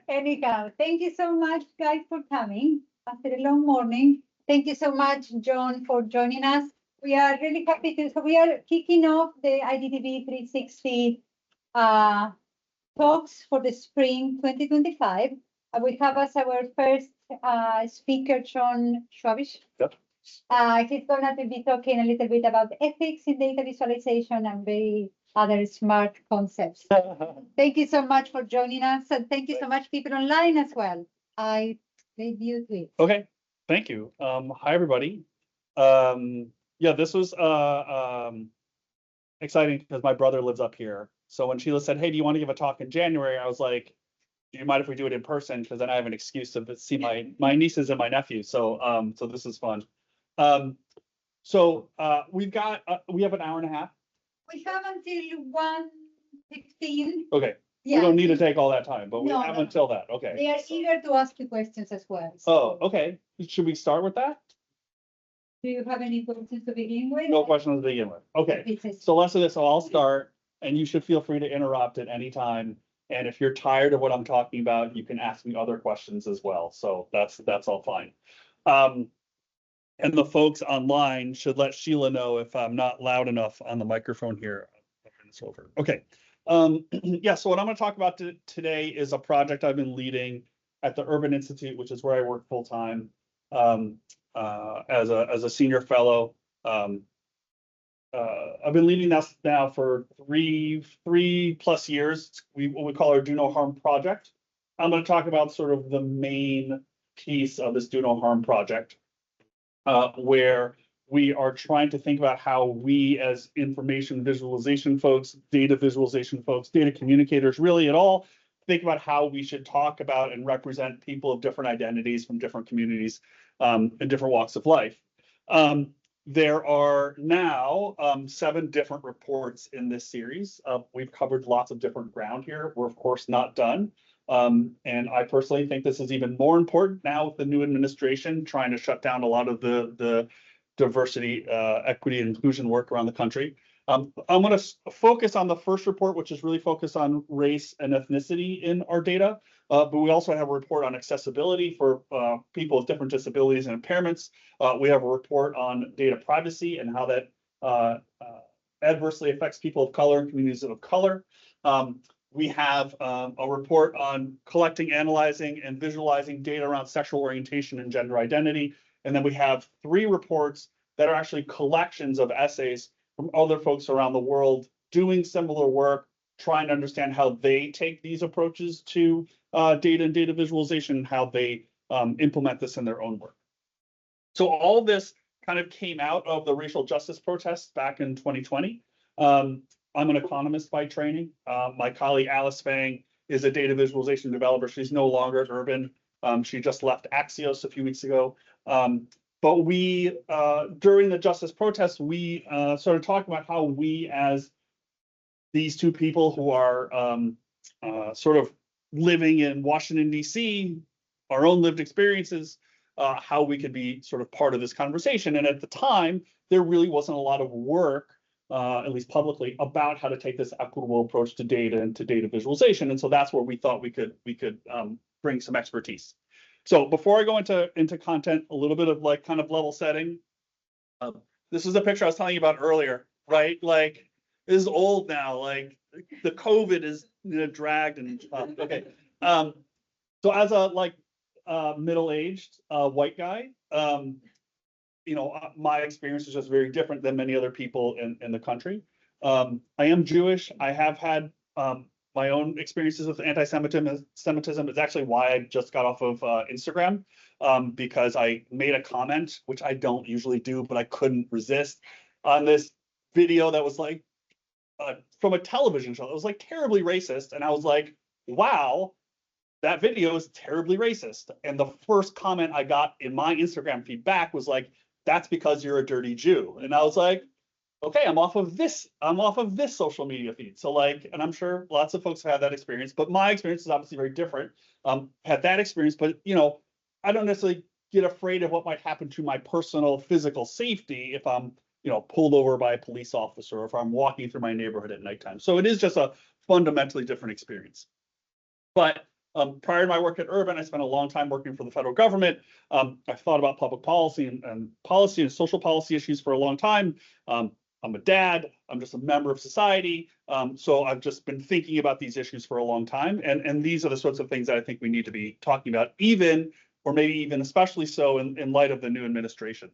Anyhow, thank you so much, guys, for coming after a long morning. Thank you so much, John, for joining us. We are really happy to. So we are kicking off the IDDB 360 talks for the spring 2025. We have as our first speaker, John Schwabish. Yep. He's going to be talking a little bit about ethics in data visualization and very other smart concepts. Thank you so much for joining us, and thank you so much, people online as well. I leave you to it. Okay, thank you. Hi, everybody. Yeah, this was exciting because my brother lives up here. So when Sheila said, "Hey, do you want to give a talk in January?" I was like, "Do you mind if we do it in person? Because then I have an excuse to see my nieces and my nephews." So so this is fun. We have an hour and a half. We have until 1:15. Okay. Yeah. We don't need to take all that time, but we No, have no. until that. Okay. They are eager to ask you questions as well. So Oh, okay. Should we start with that? do you have any questions to begin with? No questions to begin with. Okay. So let's do this. So I'll start, and you should feel free to interrupt at any time. And if you're tired of what I'm talking about, you can ask me other questions as well. So that's all fine. And the folks online should let Sheila know if I'm not loud enough on the microphone here. I'll turn this over. Okay. Yeah, so what I'm going to talk about today is a project I've been leading at the Urban Institute, which is where I work full time as a senior fellow. I've been leading this now for three plus years. What we call our Do No Harm project. I'm going to talk about sort of the main piece of this Do No Harm project, where we are trying to think about how we as information visualization folks, data visualization folks, data communicators, really at all, think about how we should talk about and represent people of different identities from different communities and different walks of life. There are now 7 different reports in this series. We've covered lots of different ground here. We're of course not done. And I personally think this is even more important now with the new administration trying to shut down a lot of the diversity, equity, and inclusion work around the country. I'm going to focus on the first report, which is really focused on race and ethnicity in our data. But we also have a report on accessibility for people with different disabilities and impairments. We have a report on data privacy and how that adversely affects people of color and communities of color. We have a report on collecting, analyzing, and visualizing data around sexual orientation and gender identity. And then we have 3 reports that are actually collections of essays from other folks around the world doing similar work, trying to understand how they take these approaches to data and data visualization, and how they implement this in their own work. So all this kind of came out of the racial justice protests back in 2020. I'm an economist by training. My colleague Alice Fang is a data visualization developer. She's no longer at Urban. She just left Axios a few weeks ago. But we, during the justice protests, we started talking about how we, as these 2 people who are sort of living in Washington, D.C., our own lived experiences, how we could be sort of part of this conversation. And at the time, there really wasn't a lot of work, at least publicly, about how to take this equitable approach to data and to data visualization. And so that's where we thought we could bring some expertise. So before I go into content, a little bit of like kind of level setting. This is a picture I was telling you about earlier, right? Like this is old now. Like the COVID is dragged and okay. So as a middle-aged white guy, my experience is just very different than many other people in the country. I am Jewish. I have had my own experiences with anti-Semitism. Is actually why I just got off of Instagram, because I made a comment, which I don't usually do, but I couldn't resist, on this video that was like from a television show. It was like terribly racist. And I was like, wow, that video is terribly racist. And the first comment I got in my Instagram feedback was like, that's because you're a dirty Jew. And I was like, okay, I'm off of this social media feed. So like, and I'm sure lots of folks have had that experience, but my experience is obviously very different. Had that experience, but I don't necessarily get afraid of what might happen to my personal physical safety if I'm, pulled over by a police officer, or if I'm walking through my neighborhood at nighttime. So it is just a fundamentally different experience. But Prior to my work at Urban, I spent a long time working for the federal government. I've thought about public policy and social policy issues for a long time. I'm a dad. I'm just a member of society. So I've just been thinking about these issues for a long time. And these are the sorts of things that I think we need to be talking about, even, or maybe even especially so in light of the new administration.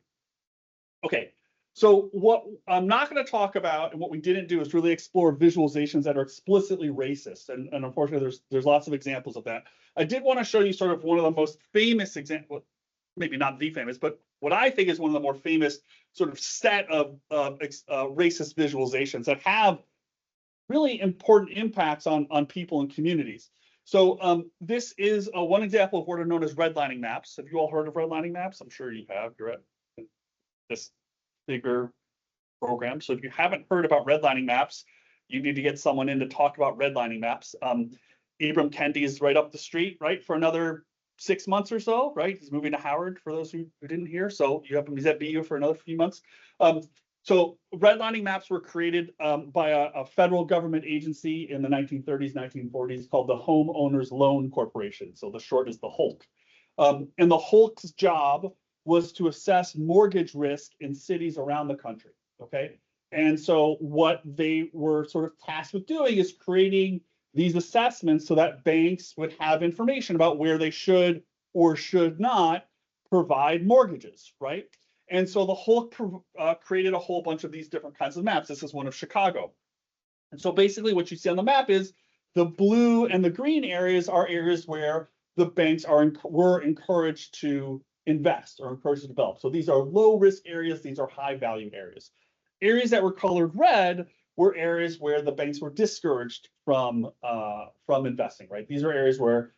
Okay, so what I'm not going to talk about and what we didn't do is really explore visualizations that are explicitly racist. And unfortunately, there's lots of examples of that. I did want to show you sort of one of the most famous examples, maybe not the famous, but what I think is one of the more famous sort of set of racist visualizations that have really important impacts on people and communities. So this is one example of what are known as redlining maps. Have you all heard of redlining maps? I'm sure you have. You're at this bigger program. So if you haven't heard about redlining maps, you need to get someone in to talk about redlining maps. Ibram Kendi is right up the street, right, for another 6 months or so, right? He's moving to Howard, for those who didn't hear. So he's at BU for another few months. So redlining maps were created by a federal government agency in the 1930s, 1940s called the Homeowners Loan Corporation. So the short is the HOLC. And the HOLC's job was to assess mortgage risk in cities around the country, okay? And so what they were sort of tasked with doing is creating these assessments so that banks would have information about where they should or should not provide mortgages, right? And so the HOLC created a whole bunch of these different kinds of maps. This is one of Chicago. And so basically what you see on the map is the blue and the green areas are areas where the banks were encouraged to invest or encouraged to develop. So these are low risk areas. These are high value areas. Areas that were colored red were areas where the banks were discouraged from investing, right? These are areas where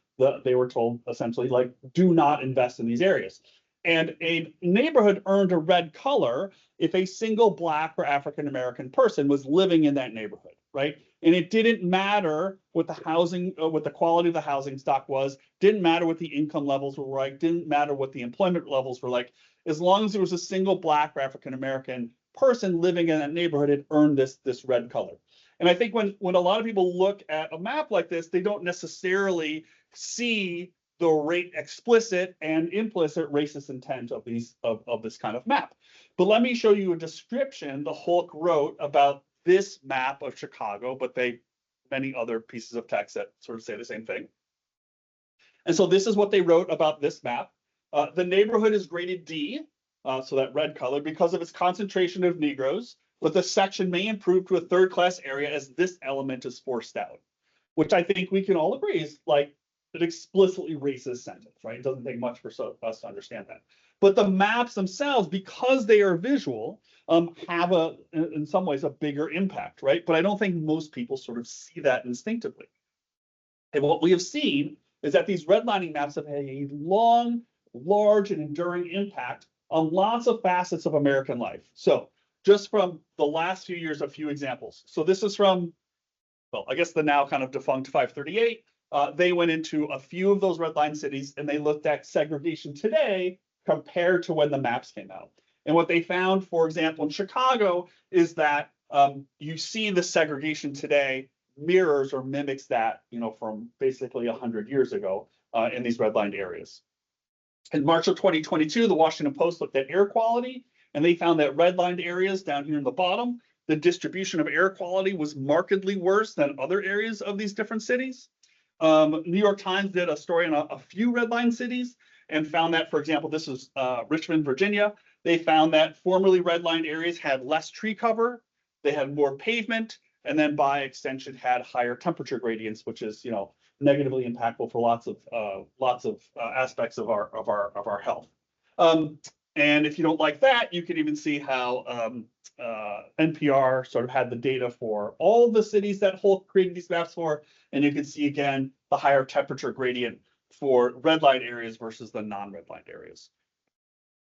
they were told essentially like, do not invest in these areas. And a neighborhood earned a red color if a single Black or African-American person was living in that neighborhood, right? And it didn't matter what the housing, what the quality of the housing stock was, didn't matter what the income levels were like, didn't matter what the employment levels were like. As long as there was a single Black or African-American person living in that neighborhood, it earned this red color. And I think when a lot of people look at a map like this, they don't necessarily see the explicit and implicit racist intent of this kind of map. But let me show you a description the HOLC wrote about this map of Chicago, but many other pieces of text that sort of say the same thing. And so this is what they wrote about this map. The neighborhood is graded D, so that red color, because of its concentration of Negroes, but the section may improve to a third-class area as this element is forced out, which I think we can all agree is like an explicitly racist sentence, right? It doesn't take much for us to understand that. But the maps themselves, because they are visual, have in some ways a bigger impact, right? But I don't think most people sort of see that instinctively. And what we have seen is that these redlining maps have had a long, large, and enduring impact on lots of facets of American life. So just from the last few years, a few examples. So this is from, well, I guess the now kind of defunct 538. They went into a few of those redline cities and they looked at segregation today compared to when the maps came out. And what they found, for example, in Chicago, is that you see the segregation today mirrors or mimics that, from basically 100 years ago in these redlined areas. In March of 2022, the Washington Post looked at air quality, and they found that redlined areas down here in the bottom, the distribution of air quality was markedly worse than other areas of these different cities. New York Times did a story on a few redline cities and found that, for example, this is Richmond, Virginia. They found that formerly redlined areas had less tree cover, they had more pavement, and then by extension had higher temperature gradients, which is, negatively impactful for lots of aspects of our health. And if you don't like that, you can even see how NPR sort of had the data for all the cities that HOLC created these maps for, and you can see again the higher temperature gradient for redlined areas versus the non-redlined areas.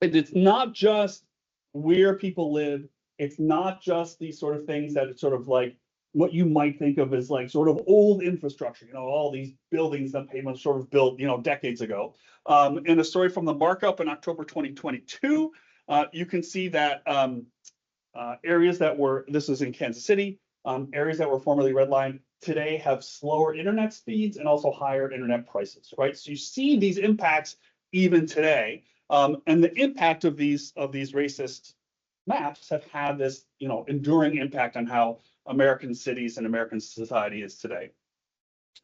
And it's not just where people live, it's not just these sort of things that it's sort of like what you might think of as like sort of old infrastructure, all these buildings that pavement sort of built, decades ago. In a story from the markup in October 2022, you can see that areas that were, this is in Kansas City, areas that were formerly redlined today have slower internet speeds and also higher internet prices, right? So you see these impacts even today. And the impact of these racist maps have had this, enduring impact on how American cities and American society is today.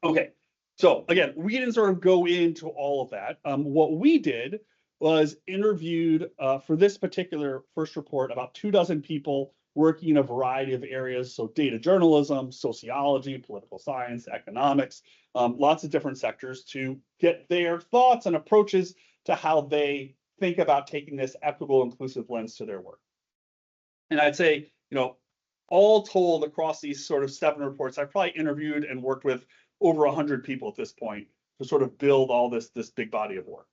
Okay, so again, we didn't sort of go into all of that. What we did was interviewed for this particular first report about 24 people working in a variety of areas. So data journalism, sociology, political science, economics, lots of different sectors to get their thoughts and approaches to how they think about taking this equitable, inclusive lens to their work. And I'd say, all told across these sort of 7 reports, I've probably interviewed and worked with over 100 people at this point to sort of build all this big body of work.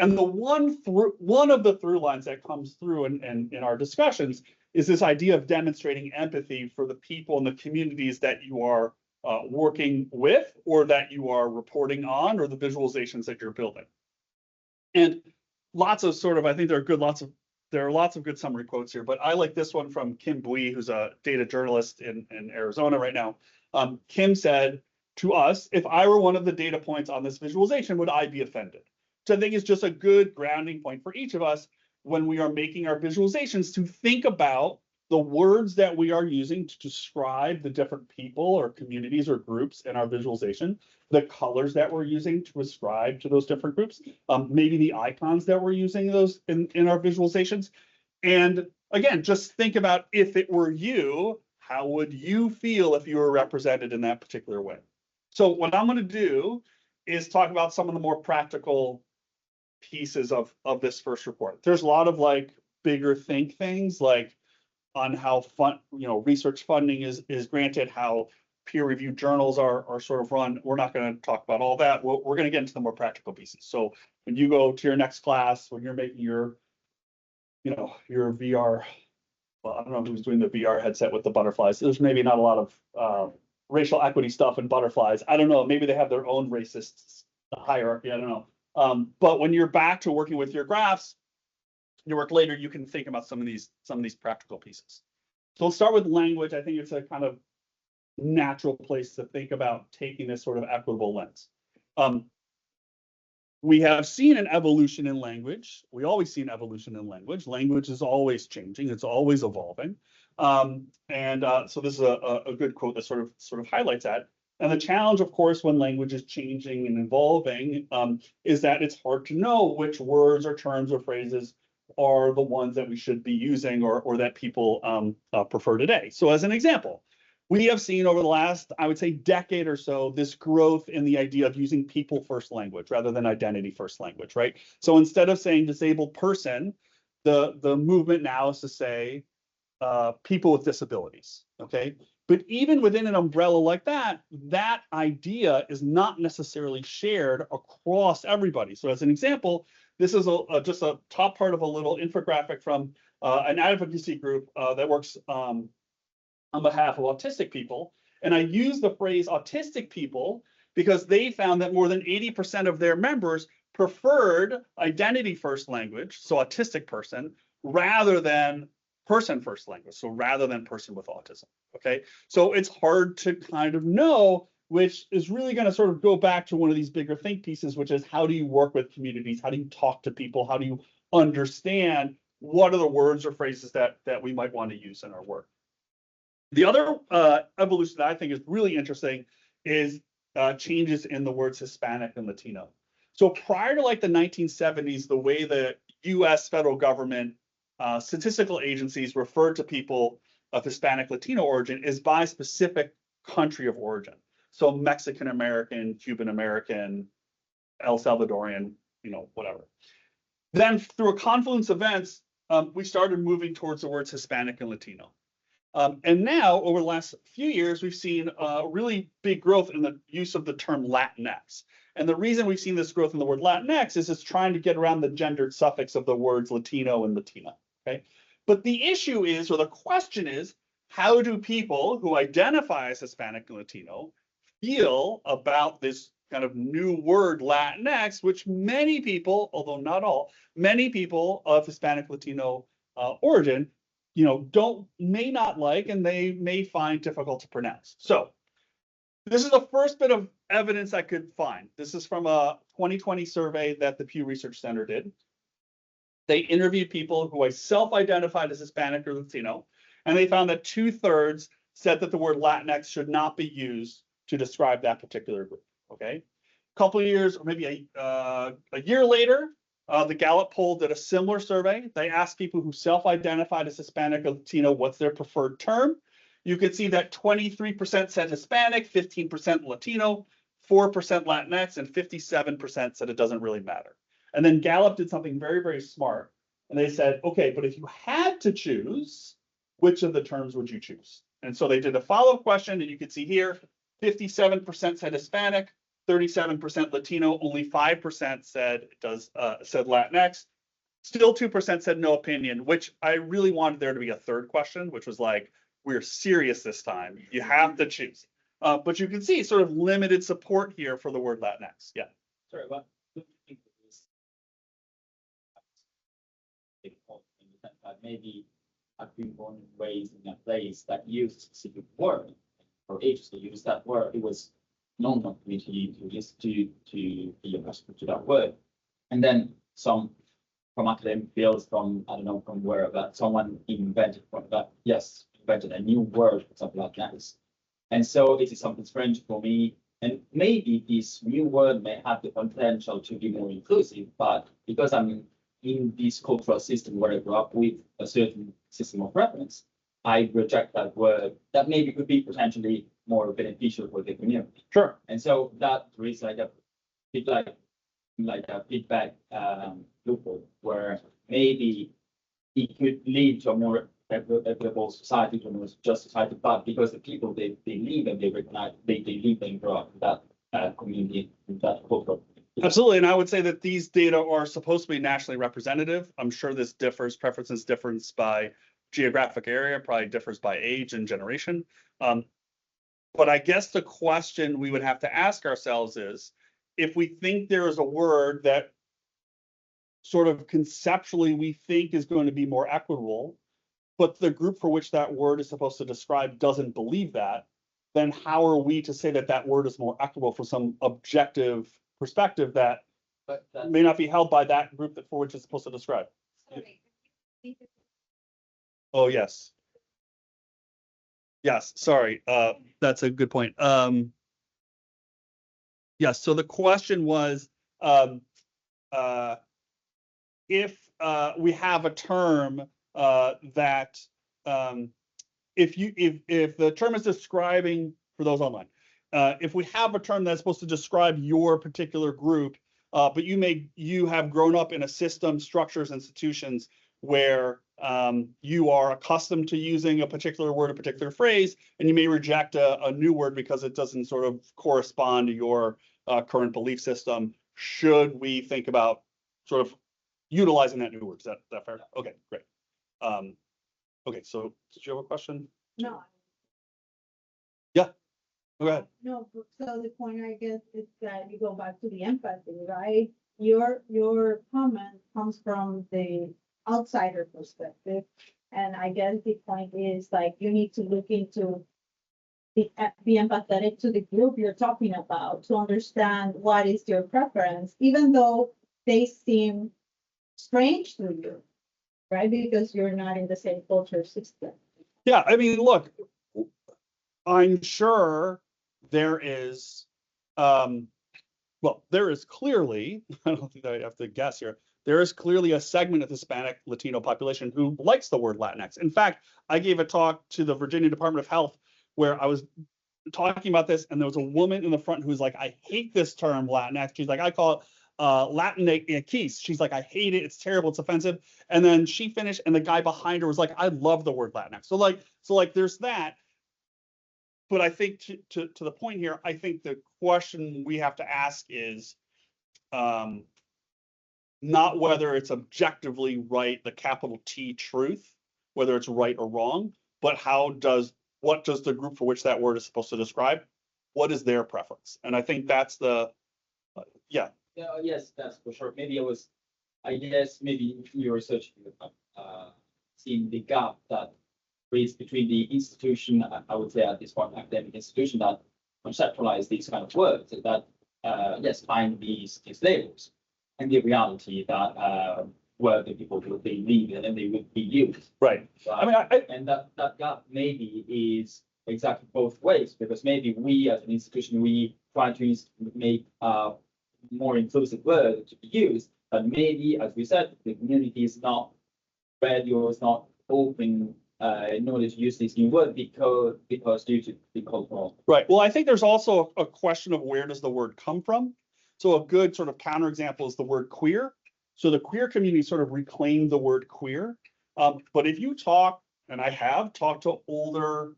And the one of the through lines that comes through in our discussions is this idea of demonstrating empathy for the people and the communities that you are working with, or that you are reporting on, or the visualizations that you're building. And lots of I think there are lots of good summary quotes here, but I like this one from Kim Bui, who's a data journalist in Arizona right now. Kim said to us, "If I were one of the data points on this visualization, would I be offended?" Which I think is just a good grounding point for each of us when we are making our visualizations, to think about the words that we are using to describe the different people or communities or groups in our visualization, the colors that we're using to ascribe to those different groups, maybe the icons that we're using those in our visualizations. And again, just think about, if it were you, how would you feel if you were represented in that particular way? So what I'm going to do is talk about some of the more practical pieces of this first report. There's a lot of bigger think things, like on how research funding is granted, how peer-reviewed journals are sort of run. We're not going to talk about all that. We're going to get into the more practical pieces. So when you go to your next class, when you're making your VR, well, I don't know who's doing the VR headset with the butterflies. There's maybe not a lot of racial equity stuff in butterflies. I don't know. Maybe they have their own racist hierarchy. I don't know. But when you're back to working with your graphs, your work later, you can think about some of these practical pieces. So let's start with language. I think it's a kind of natural place to think about taking this sort of equitable lens. We have seen an evolution in language. We always see an evolution in language. Language is always changing. It's always evolving. So this is a good quote that sort of highlights that. And the challenge, of course, when language is changing and evolving, is that it's hard to know which words or terms or phrases are the ones that we should be using, or that people prefer today. So as an example, we have seen over the last, I would say, decade or so, this growth in the idea of using people first language rather than identity first language, right? So instead of saying disabled person, the movement now is to say people with disabilities, okay? But even within an umbrella like that, that idea is not necessarily shared across everybody. So as an example, this is just a top part of a little infographic from an advocacy group that works on behalf of autistic people. And I use the phrase autistic people because they found that more than 80% of their members preferred identity first language, so autistic person, rather than person first language, so rather than person with autism. Okay, so it's hard to kind of know, which is really going to sort of go back to one of these bigger think pieces, which is, how do you work with communities? How do you talk to people? How do you understand what are the words or phrases that we might want to use in our work? The other evolution that I think is really interesting is changes in the words Hispanic and Latino. So prior to the 1970s, the way the US federal government statistical agencies referred to people of Hispanic Latino origin is by specific country of origin. So Mexican American, Cuban American, El Salvadorian, whatever. Then through a confluence of events, we started moving towards the words Hispanic and Latino. And now, over the last few years, we've seen really big growth in the use of the term Latinx. And the reason we've seen this growth in the word Latinx is it's trying to get around the gendered suffix of the words Latino and Latina. Okay, but the issue is, or the question is, how do people who identify as Hispanic and Latino feel about this kind of new word Latinx, which many people, although not all, many people of Hispanic Latino origin, may not like, and they may find difficult to pronounce. So This is the first bit of evidence I could find. This is from a 2020 survey that the Pew Research Center did. They interviewed people who self-identified as Hispanic or Latino, and they found that 2/3 said that the word Latinx should not be used to describe that particular group. Okay, a couple of years, or maybe a year later, the Gallup poll did a similar survey. They asked people who self-identified as Hispanic or Latino what's their preferred term. You can see that 23% said Hispanic, 15% Latino, 4% Latinx, and 57% said it doesn't really matter. And then Gallup did something very, very smart. And they said, okay, but if you had to choose, which of the terms would you choose? And so they did a follow-up question, and you can see here, 57% said Hispanic, 37% Latino, only 5% said Latinx. Still 2% said no opinion, which I really wanted there to be a third question, which was like, we're serious this time. You have to choose. But you can see sort of limited support here for the word Latinx. Yeah. Sorry, what do you think of this? Big point in the sense that maybe I've been born and raised in a place that used a specific word. For ages to use that word, it was normal for me to just to be accustomed to that word. And then some from academic fields, from I don't know from where, but someone invented a new word for something like that. And so it is something strange for me. And maybe this new word may have the potential to be more inclusive, but because I'm in this cultural system where I grew up with a certain system of reference, I reject that word that maybe could be potentially more beneficial for the community. Sure. And so that there is like a bit like a feedback loophole where maybe it could lead to a more equitable society, to a more just society, but because the people they live and they recognize, they live and grow up in that community, in that culture. Absolutely. And I would say that these data are supposed to be nationally representative. I'm sure this preferences differs by geographic area, probably differs by age and generation. But I guess the question we would have to ask ourselves is, if we think there is a word that sort of conceptually we think is going to be more equitable, but the group for which that word is supposed to describe doesn't believe that, then how are we to say that that word is more equitable from some objective perspective that may not be held by that group for which it's supposed to describe? Sorry. Oh, yes. Yes, sorry. That's a good point. Yes, so the question was, if we have a term that if the term is describing, for those online, if we have a term that's supposed to describe your particular group, but you have grown up in a system, structures, institutions where you are accustomed to using a particular word, a particular phrase, and you may reject a new word because it doesn't sort of correspond to your current belief system. Should we think about sort of utilizing that new word? Is that fair? Okay, great. Okay, so did you have a question? No. Yeah, go ahead. No, so the point I guess is that you go back to the empathy, right? Your comment comes from the outsider perspective. And I guess the point is like, you need to look into be empathetic to the group you're talking about to understand what is your preference, even though they seem strange to you, right? Because you're not in the same culture system. Yeah, I mean, look, I'm sure there is, there is clearly, I don't think I have to guess here, there is clearly a segment of the Hispanic Latino population who likes the word Latinx. In fact, I gave a talk to the Virginia Department of Health where I was talking about this, and there was a woman in the front who was like, I hate this term Latinx. She's like, I call it Latinx. She's like, I hate it. It's terrible. It's offensive. And then she finished, and the guy behind her was like, I love the word Latinx. So like there's that. But I think to the point here, I think the question we have to ask is not whether it's objectively right, the capital T truth, whether it's right or wrong, but what does the group for which that word is supposed to describe, what is their preference? And I think that's the, yeah. Yeah, yes, that's for sure. I guess maybe your research seeing the gap that is between the institution, I would say at this point, academic institution that conceptualize these kind of words that, yes, find these labels. And the reality that, where the people will be needed and they would be used. Right. I mean, And that gap maybe is exactly both ways, because maybe we as an institution, we try to make a more inclusive word to be used, but maybe, as we said, the community is not ready or is not open in order to use this new word because due to the cultural. right. Well, I think there's also a question of where does the word come from? So a good sort of counterexample is the word queer. So the queer community sort of reclaimed the word queer. But if you talk, and I have talked to older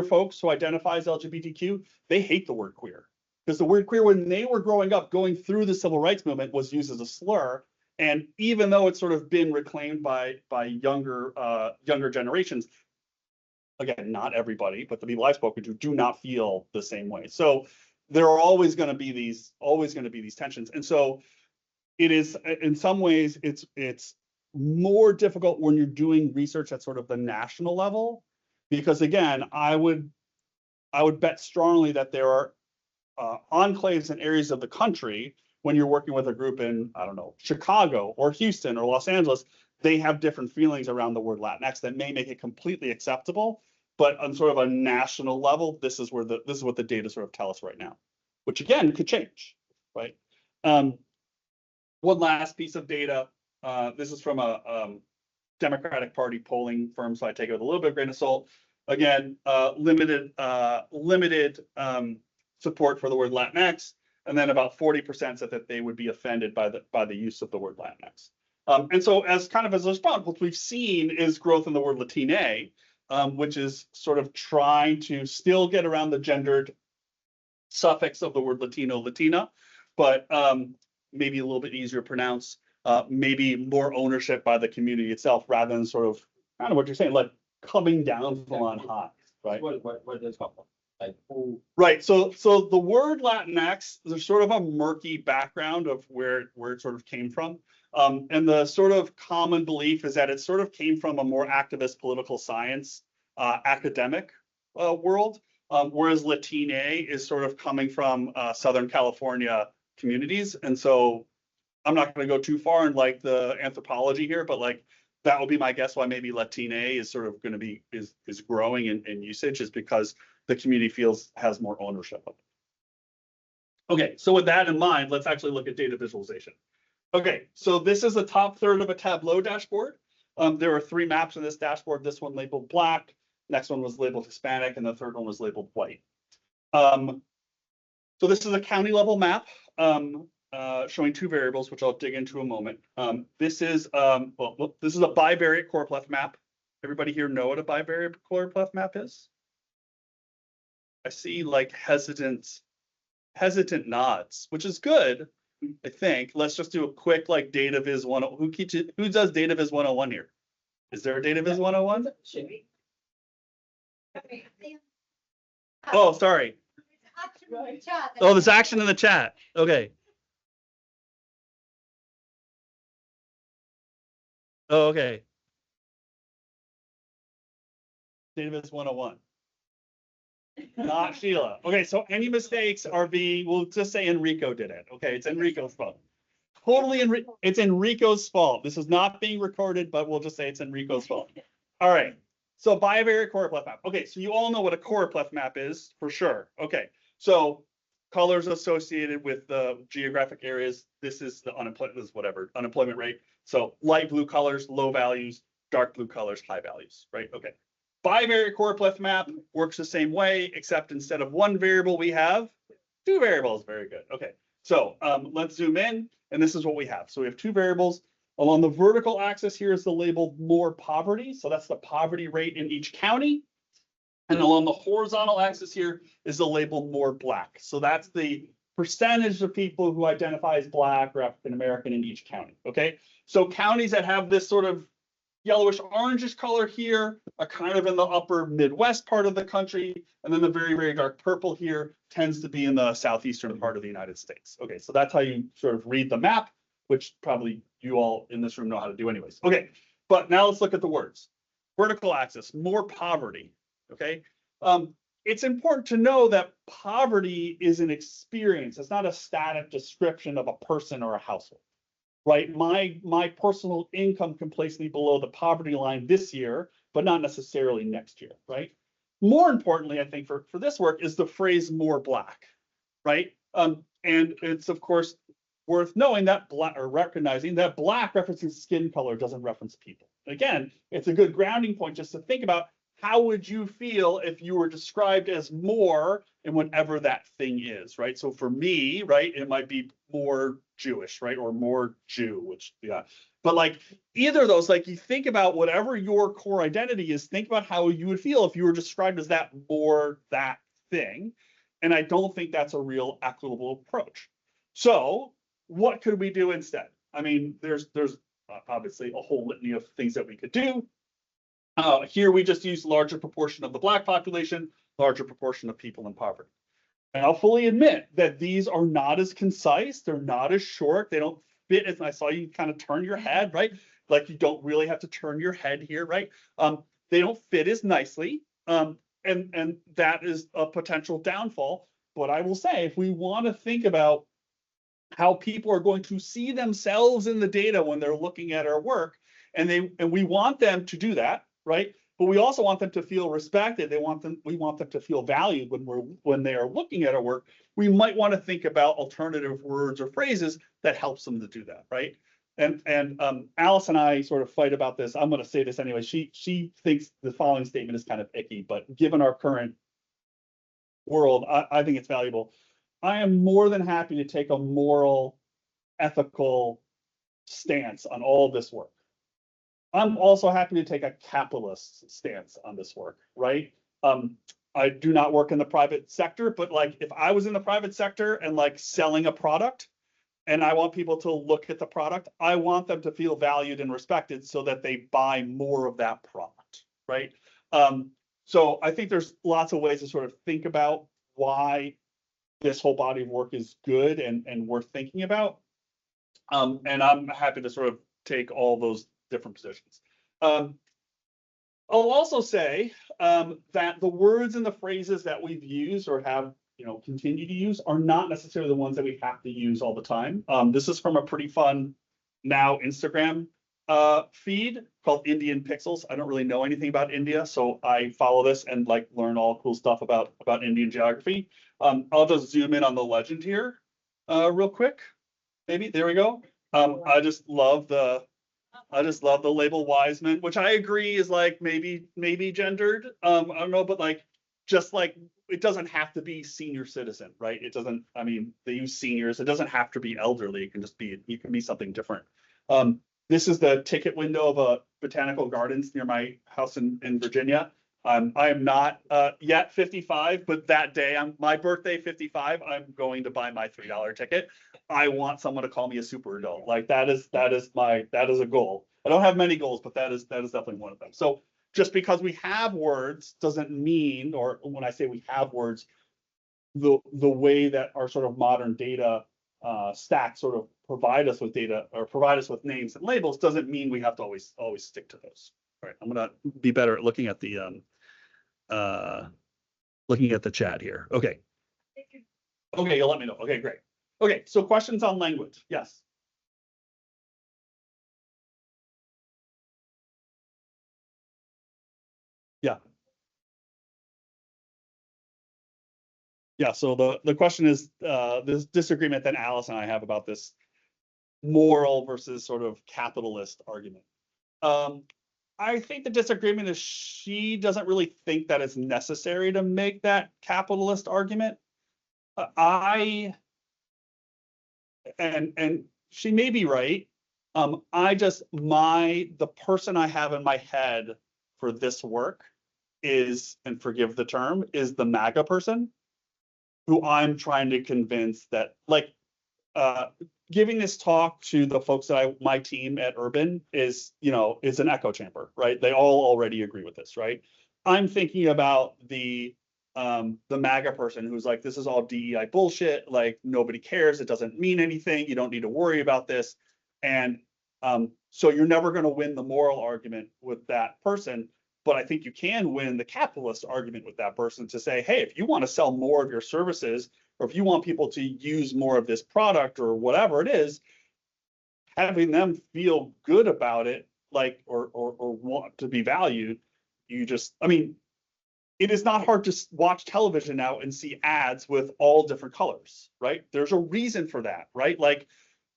folks who identify as LGBTQ, they hate the word queer. Because the word queer, when they were growing up, going through the civil rights movement, was used as a slur. And even though it's sort of been reclaimed by younger generations, again, not everybody, but the people I've spoken to do not feel the same way. So there are always going to be these tensions. And so it is, in some ways, it's more difficult when you're doing research at sort of the national level, because again, I would bet strongly that there are enclaves and areas of the country, when you're working with a group in, I don't know, Chicago or Houston or Los Angeles, they have different feelings around the word Latinx that may make it completely acceptable. But on sort of a national level, this is what the data sort of tell us right now, which again could change, right? One last piece of data. This is from a Democratic Party polling firm, so I take it with a little bit of grain of salt. Again, limited support for the word Latinx, and then about 40% said that they would be offended by the use of the word Latinx. And so as kind of as a response, what we've seen is growth in the word Latina, which is sort of trying to still get around the gendered suffix of the word Latino, Latina, but maybe a little bit easier to pronounce, maybe more ownership by the community itself, rather than sort of kind of what you're saying, like coming down from on high, right? What does it come from? Like who? Right. So the word Latinx, there's sort of a murky background of where it sort of came from. And the sort of common belief is that it sort of came from a more activist political science academic world, whereas Latina is sort of coming from Southern California communities. And so I'm not going to go too far in like the anthropology here, but like that would be my guess why maybe Latina is sort of going to be is growing in usage, is because the community has more ownership of it. Okay, so with that in mind, let's actually look at data visualization. Okay, so this is the top third of a Tableau dashboard. There are 3 maps in this dashboard. This one labeled black, next one was labeled Hispanic, and the third one was labeled white. So this is a county level map showing 2 variables, which I'll dig into in a moment. This is this is a bivariate choropleth map. Everybody here know what a bivariate choropleth map is? I see like hesitant nods, which is good, I think. Let's just do a quick like data viz 101. Who does data viz 101 here? Is there a data viz 101? Should we? Oh, sorry. Oh, there's action in the chat. Okay. Oh, okay. Data viz 101. Not Sheila. Okay, so any mistakes are we'll just say Enrico did it. Okay, it's Enrico's fault. Totally, it's Enrico's fault. This is not being recorded, but we'll just say it's Enrico's fault. All right, so bivariate choropleth map. Okay, so you all know what a choropleth map is for sure. Okay, so colors associated with the geographic areas. This is the unemployment rate. So light blue colors, low values, dark blue colors, high values, right? Okay. Bivariate choropleth map works the same way, except instead of 1 variable, we have 2 variables. Very good. Okay, so let's zoom in, and this is what we have. So we have 2 variables. Along the vertical axis here is the label more poverty. So that's the poverty rate in each county. And along the horizontal axis here is the label more black. So that's the percentage of people who identify as black or African American in each county. Okay, so counties that have this sort of yellowish orangish color here are kind of in the upper Midwest part of the country. And then the very, very dark purple here tends to be in the southeastern part of the United States. Okay, so that's how you sort of read the map, which probably you all in this room know how to do anyways. Okay, but now let's look at the words. Vertical axis, more poverty. Okay, it's important to know that poverty is an experience. It's not a static description of a person or a household, right? My personal income can place me below the poverty line this year, but not necessarily next year, right? More importantly, I think for this work is the phrase "more Black," right? And it's of course worth knowing that Black, or recognizing that Black references skin color, doesn't reference people. Again, it's a good grounding point just to think about how would you feel if you were described as more in whatever that thing is, right? So for me, right, it might be more Jewish, right, or more Jew, which yeah. But like either of those, like you think about whatever your core identity is, think about how you would feel if you were described as that more that thing. And I don't think that's a real equitable approach. So what could we do instead? I mean, there's obviously a whole litany of things that we could do. Here we just use larger proportion of the Black population, larger proportion of people in poverty. And I'll fully admit that these are not as concise, they're not as short, they don't fit as, I saw you kind of turn your head, right? Like you don't really have to turn your head here, right? They don't fit as nicely, and that is a potential downfall. But I will say, if we want to think about how people are going to see themselves in the data when they're looking at our work, and we want them to do that, right? But we also want them to feel respected. We want them to feel valued when they are looking at our work. We might want to think about alternative words or phrases that helps them to do that, right? And Alice and I sort of fight about this. I'm going to say this anyway. She thinks the following statement is kind of icky, but given our current world, I think it's valuable. I am more than happy to take a moral, ethical stance on all this work. I'm also happy to take a capitalist stance on this work, right? I do not work in the private sector, but like if I was in the private sector and like selling a product and I want people to look at the product, I want them to feel valued and respected so that they buy more of that product, right? So I think there's lots of ways to sort of think about why this whole body of work is good and worth thinking about. And I'm happy to sort of take all those different positions. I'll also say that the words and the phrases that we've used or have, continue to use are not necessarily the ones that we have to use all the time. This is from a pretty fun now Instagram feed called Indian Pixels. I don't really know anything about India, so I follow this and like learn all cool stuff about Indian geography. I'll just zoom in on the legend here real quick. Maybe there we go. I just love the label Wiseman, which I agree is like maybe gendered. I don't know, but like just like it doesn't have to be senior citizen, right? It doesn't. I mean, they use seniors. It doesn't have to be elderly. It can just be. You can be something different. This is the ticket window of a botanical gardens near my house in Virginia. I am not yet 55, but that day, my birthday 55, I'm going to buy my $3 ticket. I want someone to call me a super adult. Like that is a goal. I don't have many goals, but that is definitely one of them. So just because we have words doesn't mean, or when I say we have words, the way that our sort of modern data stack sort of provide us with data or provide us with names and labels doesn't mean we have to always stick to those. All right, I'm gonna be better at looking at the chat here. Okay. Okay, you'll let me know. Okay, great. Okay, so questions on language. Yes. Yeah. Yeah, so the question is this disagreement that Alice and I have about this moral versus sort of capitalist argument. I think the disagreement is she doesn't really think that it's necessary to make that capitalist argument. And she may be right. The person I have in my head for this work is, and forgive the term, is the MAGA person who I'm trying to convince that like giving this talk to the folks that my team at Urban is an echo chamber, right? They all already agree with this, right? I'm thinking about the MAGA person who's like, this is all DEI bullshit. Like nobody cares. It doesn't mean anything. You don't need to worry about this. And so you're never going to win the moral argument with that person. But I think you can win the capitalist argument with that person to say, hey, if you want to sell more of your services, or if you want people to use more of this product or whatever it is, having them feel good about it, like, or want to be valued, I mean, it is not hard to watch television now and see ads with all different colors, right? There's a reason for that, right? Like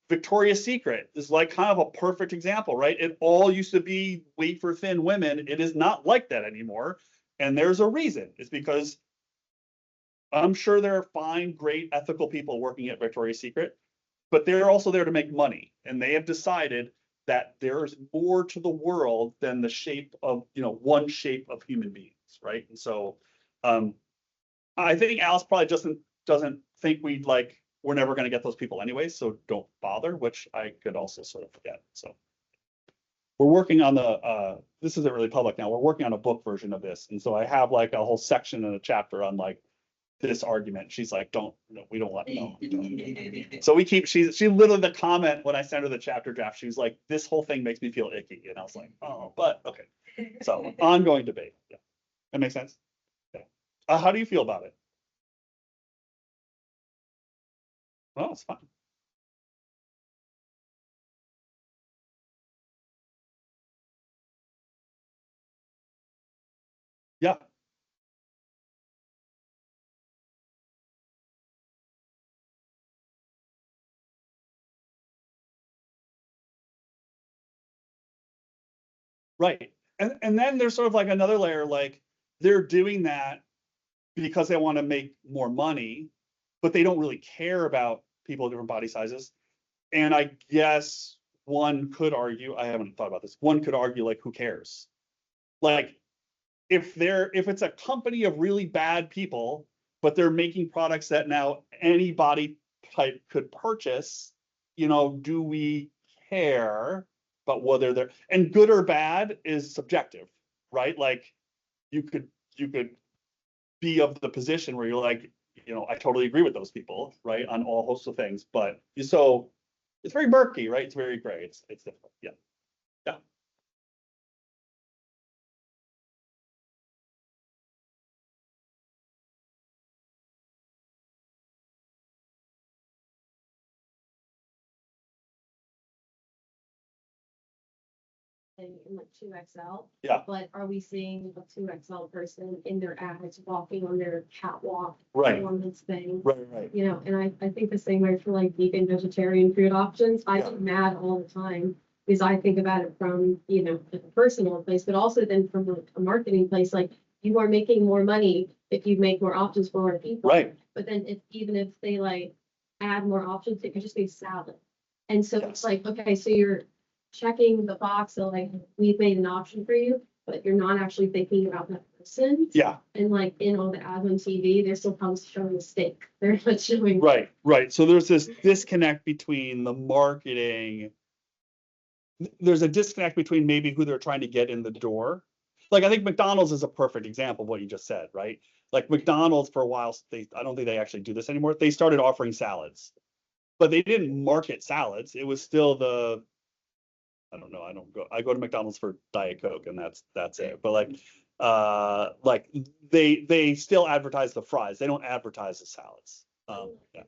Victoria's Secret is like kind of a perfect example, right? It all used to be wafer thin women. It is not like that anymore. And there's a reason. It's because I'm sure there are fine, great, ethical people working at Victoria's Secret, but they're also there to make money. And they have decided that there's more to the world than the shape of, one shape of human beings, right? And so I think Alice probably doesn't think we're never going to get those people anyway, so don't bother, which I could also sort of forget. So we're working on this isn't really public now, we're working on a book version of this. And so I have like a whole section and a chapter on like this argument. She's like, we don't let no. So she literally the comment when I sent her the chapter draft, she was like, this whole thing makes me feel icky. And I was like, oh, but okay. So ongoing debate. Yeah. That makes sense. Yeah. How do you feel about it? Well, it's fine. Yeah. Right. And then there's sort of like another layer, like they're doing that because they want to make more money, but they don't really care about people of different body sizes. And I guess one could argue, I haven't thought about this, one could argue like, who cares? Like if it's a company of really bad people, but they're making products that now any body type could purchase, do we care about whether they're, and good or bad is subjective, right? Like you could be of the position where you're like, I totally agree with those people, right, on all hosts of things, but so it's very murky, right? It's very gray. It's difficult. Yeah. Yeah. In like 2XL. Yeah. But are we seeing a 2XL person in their ads walking on their catwalk? Right. On this thing. Right. And I think the same way for like vegan, vegetarian food options. I Yeah. get mad all the time because I think about it from, a personal place, but also then from a marketing place, like you are making more money if you make more options for more people. Right. But then even if they like add more options, it could just be salad. And so it's like, okay, so you're checking the box of like, we've made an option for you, but you're not actually thinking about that person. Yeah. And like in all the ads on TV, they're still probably showing a steak. They're not showing. Right. So there's this disconnect between the marketing. There's a disconnect between maybe who they're trying to get in the door. Like I think McDonald's is a perfect example of what you just said, right? Like McDonald's for a while, I don't think they actually do this anymore. They started offering salads, but they didn't market salads. It was still I don't know. I go to McDonald's for Diet Coke and that's it. But like they still advertise the fries. They don't advertise the salads. Yeah.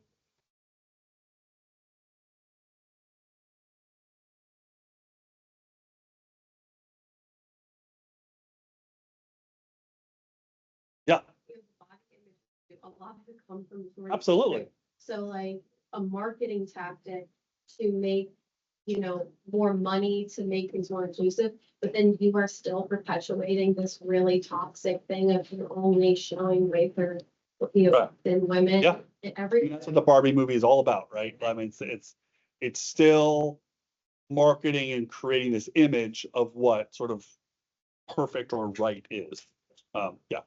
Yeah. A lot of it comes from. Absolutely. So like a marketing tactic to make, more money to make things more inclusive, but then you are still perpetuating this really toxic thing of you're only showing wafer, Right. thin women. Yeah. Every. That's what the Barbie movie is all about, right? I mean, it's still marketing and creating this image of what sort of perfect or right is. Yeah.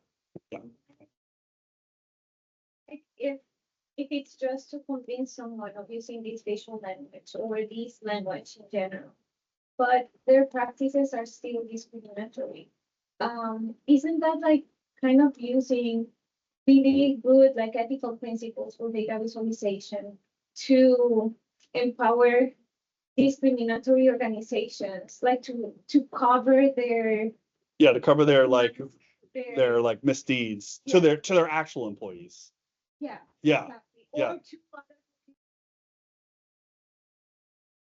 If it's just to convince someone of using this facial language or this language in general, but their practices are still discriminatory. Isn't that like kind of using really good like ethical principles for data visualization to empower discriminatory organizations, like to cover their Yeah, to cover their their, like misdeeds to their actual employees. yeah. Yeah, Exactly. yeah. Or to other.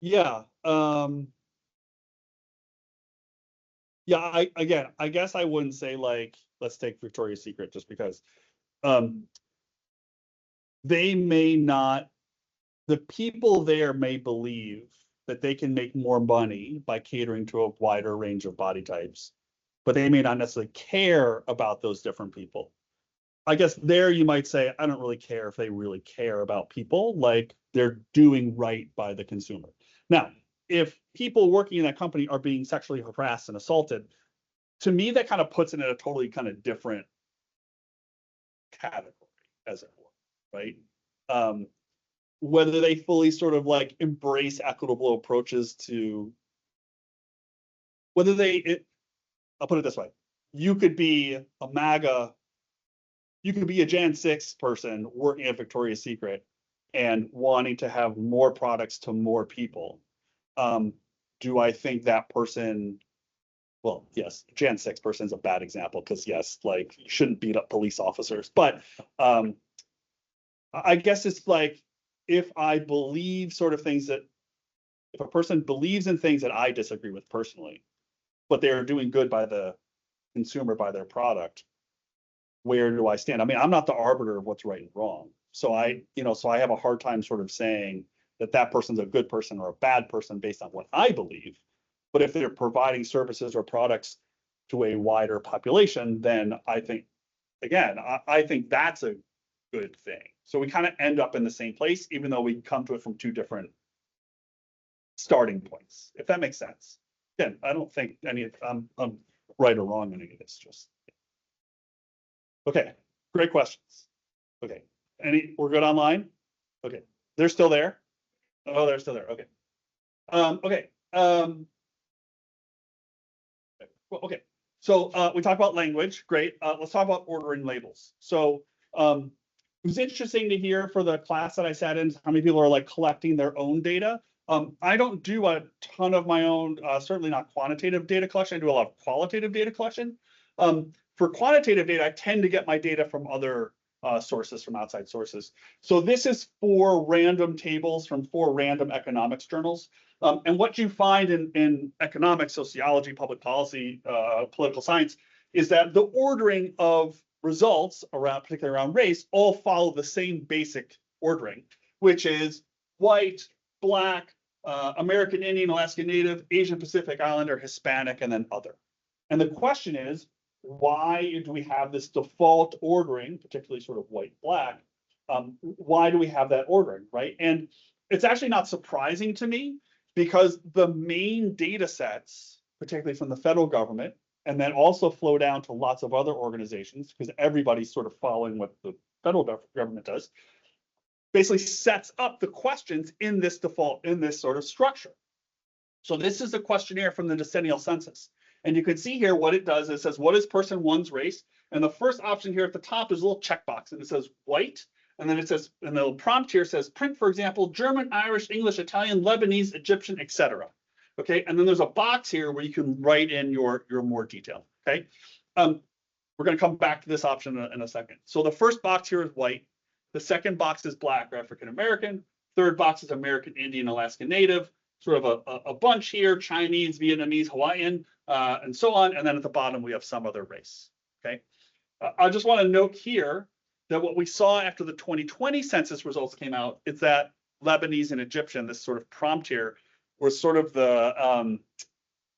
yeah. Yeah, I guess I wouldn't say like, let's take Victoria's Secret just because they may not, the people there may believe that they can make more money by catering to a wider range of body types, but they may not necessarily care about those different people. I guess there you might say, I don't really care if they really care about people, like they're doing right by the consumer. Now, if people working in that company are being sexually harassed and assaulted, to me, that kind of puts it in a totally kind of different category, as it were, right? Whether they fully sort of like embrace equitable approaches to whether I'll put it this way. You could be a MAGA, you could be a Jan 6 person working at Victoria's Secret and wanting to have more products to more people. Do I think that person, well, yes, Jan 6 person is a bad example because yes, like you shouldn't beat up police officers, but I guess it's like if I believe sort of things that if a person believes in things that I disagree with personally, but they're doing good by the consumer, by their product, where do I stand? I mean, I'm not the arbiter of what's right and wrong. So I have a hard time sort of saying that that person's a good person or a bad person based on what I believe. But if they're providing services or products to a wider population, then I think, again, I think that's a good thing. So we kind of end up in the same place, even though we come to it from two different starting points, if that makes sense. Again, I don't think I'm right or wrong in any of this, just. Okay, great questions. Okay, we're good online? Okay, they're still there? Oh, they're still there, okay. Okay. Well, okay, so we talked about language, great. Let's talk about ordering labels. So it was interesting to hear for the class that I sat in, how many people are like collecting their own data. I don't do a ton of my own, certainly not quantitative data collection. I do a lot of qualitative data collection. For quantitative data, I tend to get my data from other sources, from outside sources. So this is 4 random tables from 4 random economics journals. And what you find in economics, sociology, public policy, political science, is that the ordering of results around, particularly around race, all follow the same basic ordering, which is white, Black, American Indian, Alaska Native, Asian Pacific Islander, Hispanic, and then other. And the question is, why do we have this default ordering, particularly sort of white, Black? Why do we have that ordering, right? And it's actually not surprising to me because the main data sets, particularly from the federal government, and then also flow down to lots of other organizations, because everybody's sort of following what the federal government does, basically sets up the questions in this default, in this sort of structure. So this is a questionnaire from the decennial census. And you can see here what it does. It says, what is person one's race? And the first option here at the top is a little checkbox, and it says white. And then it says, and the prompt here says print, for example, German, Irish, English, Italian, Lebanese, Egyptian, etc. Okay, and then there's a box here where you can write in your more detail. Okay, we're going to come back to this option in a second. So the first box here is white. The second box is Black or African American. Third box is American Indian, Alaska Native. Sort of a bunch here: Chinese, Vietnamese, Hawaiian, and so on. And then at the bottom we have some other race. Okay, I just want to note here that what we saw after the 2020 census results came out is that Lebanese and Egyptian, this sort of prompt here, was sort of the I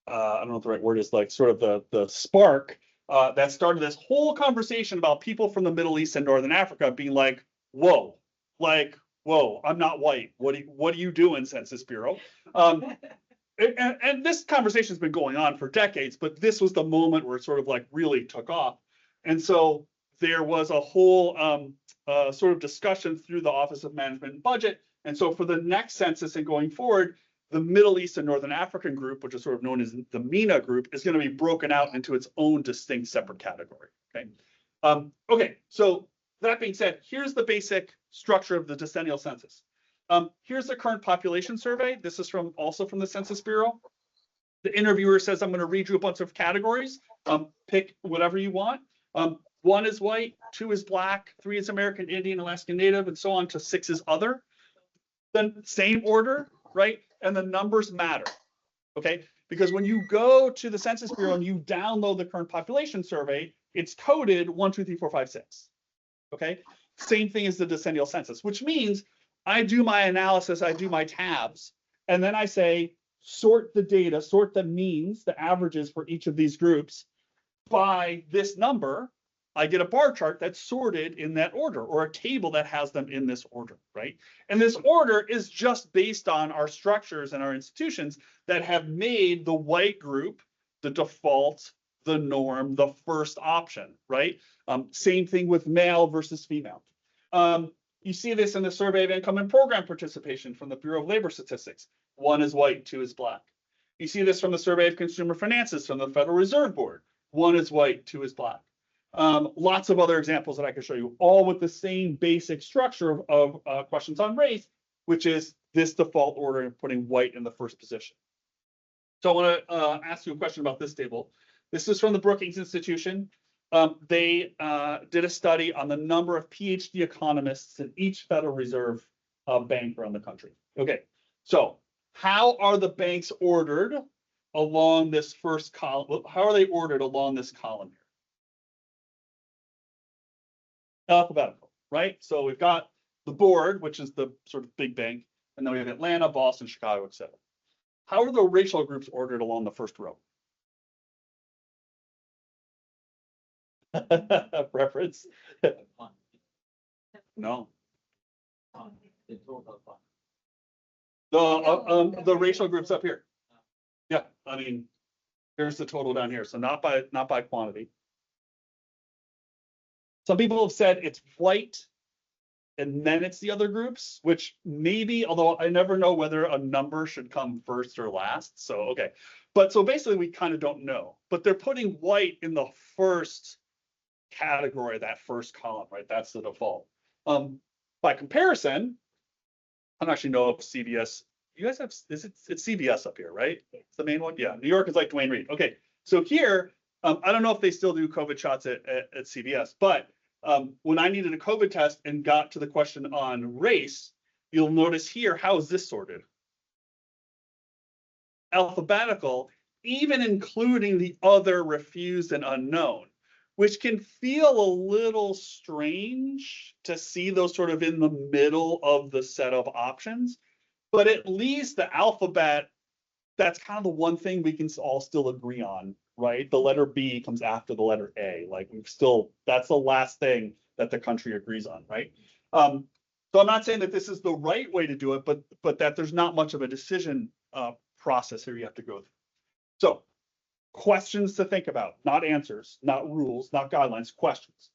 don't know what the right word is, like sort of the spark that started this whole conversation about people from the Middle East and Northern Africa being like, whoa, I'm not white. What are you doing, Census Bureau? And this conversation has been going on for decades, but this was the moment where it sort of like really took off. And so there was a whole sort of discussion through the Office of Management and Budget. And so for the next census and going forward, the Middle East and Northern African group, which is sort of known as the MENA group, is going to be broken out into its own distinct separate category. Okay. Okay. So that being said, here's the basic structure of the decennial census. Here's the current population survey. This is also from the Census Bureau. The interviewer says, I'm going to read you a bunch of categories. Pick whatever you want. 1 is white, 2 is black, 3 is American Indian, Alaskan Native, and so on to 6 is other. Then same order, right? And the numbers matter, okay? Because when you go to the Census Bureau and you download the current population survey, it's coded 1, 2, 3, 4, 5, 6, okay? Same thing as the decennial census, which means I do my analysis, I do my tabs, and then I say, sort the data, sort the means, the averages for each of these groups by this number. I get a bar chart that's sorted in that order, or a table that has them in this order, right? And this order is just based on our structures and our institutions that have made the white group the default, the norm, the first option, right? Same thing with male versus female. You see this in the survey of income and program participation from the Bureau of Labor Statistics. 1 is white, 2 is black. You see this from the survey of consumer finances from the Federal Reserve Board. 1 is white, 2 is black. Lots of other examples that I can show you, all with the same basic structure of questions on race, which is this default order and putting white in the first position. So I want to ask you a question about this table. This is from the Brookings Institution. They did a study on the number of PhD economists in each Federal Reserve bank around the country. Okay, so how are the banks ordered along this first column? How are they ordered along this column here? Alphabetical, right? So we've got the board, which is the sort of big bank, and then we have Atlanta, Boston, Chicago, et cetera. How are the racial groups ordered along the first row? Preference? No. The total fund. The racial groups up here. Yeah, I mean, here's the total down here. So not by quantity. Some people have said it's white and then it's the other groups, which maybe, although I never know whether a number should come first or last. So, okay. But so basically we kind of don't know, but they're putting white in the first category, that first column, right? That's the default. By comparison, I don't actually know if CVS, you guys have, it's CVS up here, right? It's the main one. Yeah. New York is like Duane Reade. Okay. So here, I don't know if they still do COVID shots at CVS, but when I needed a COVID test and got to the question on race, you'll notice here, how is this sorted? Alphabetical, even including the other, refused, and unknown, which can feel a little strange to see those sort of in the middle of the set of options. But at least the alphabet, that's kind of the one thing we can all still agree on, right? The letter B comes after the letter A. Like we've still, that's the last thing that the country agrees on, right? So I'm not saying that this is the right way to do it, but that there's not much of a decision process here you have to go through. So questions to think about, not answers, not rules, not guidelines, questions.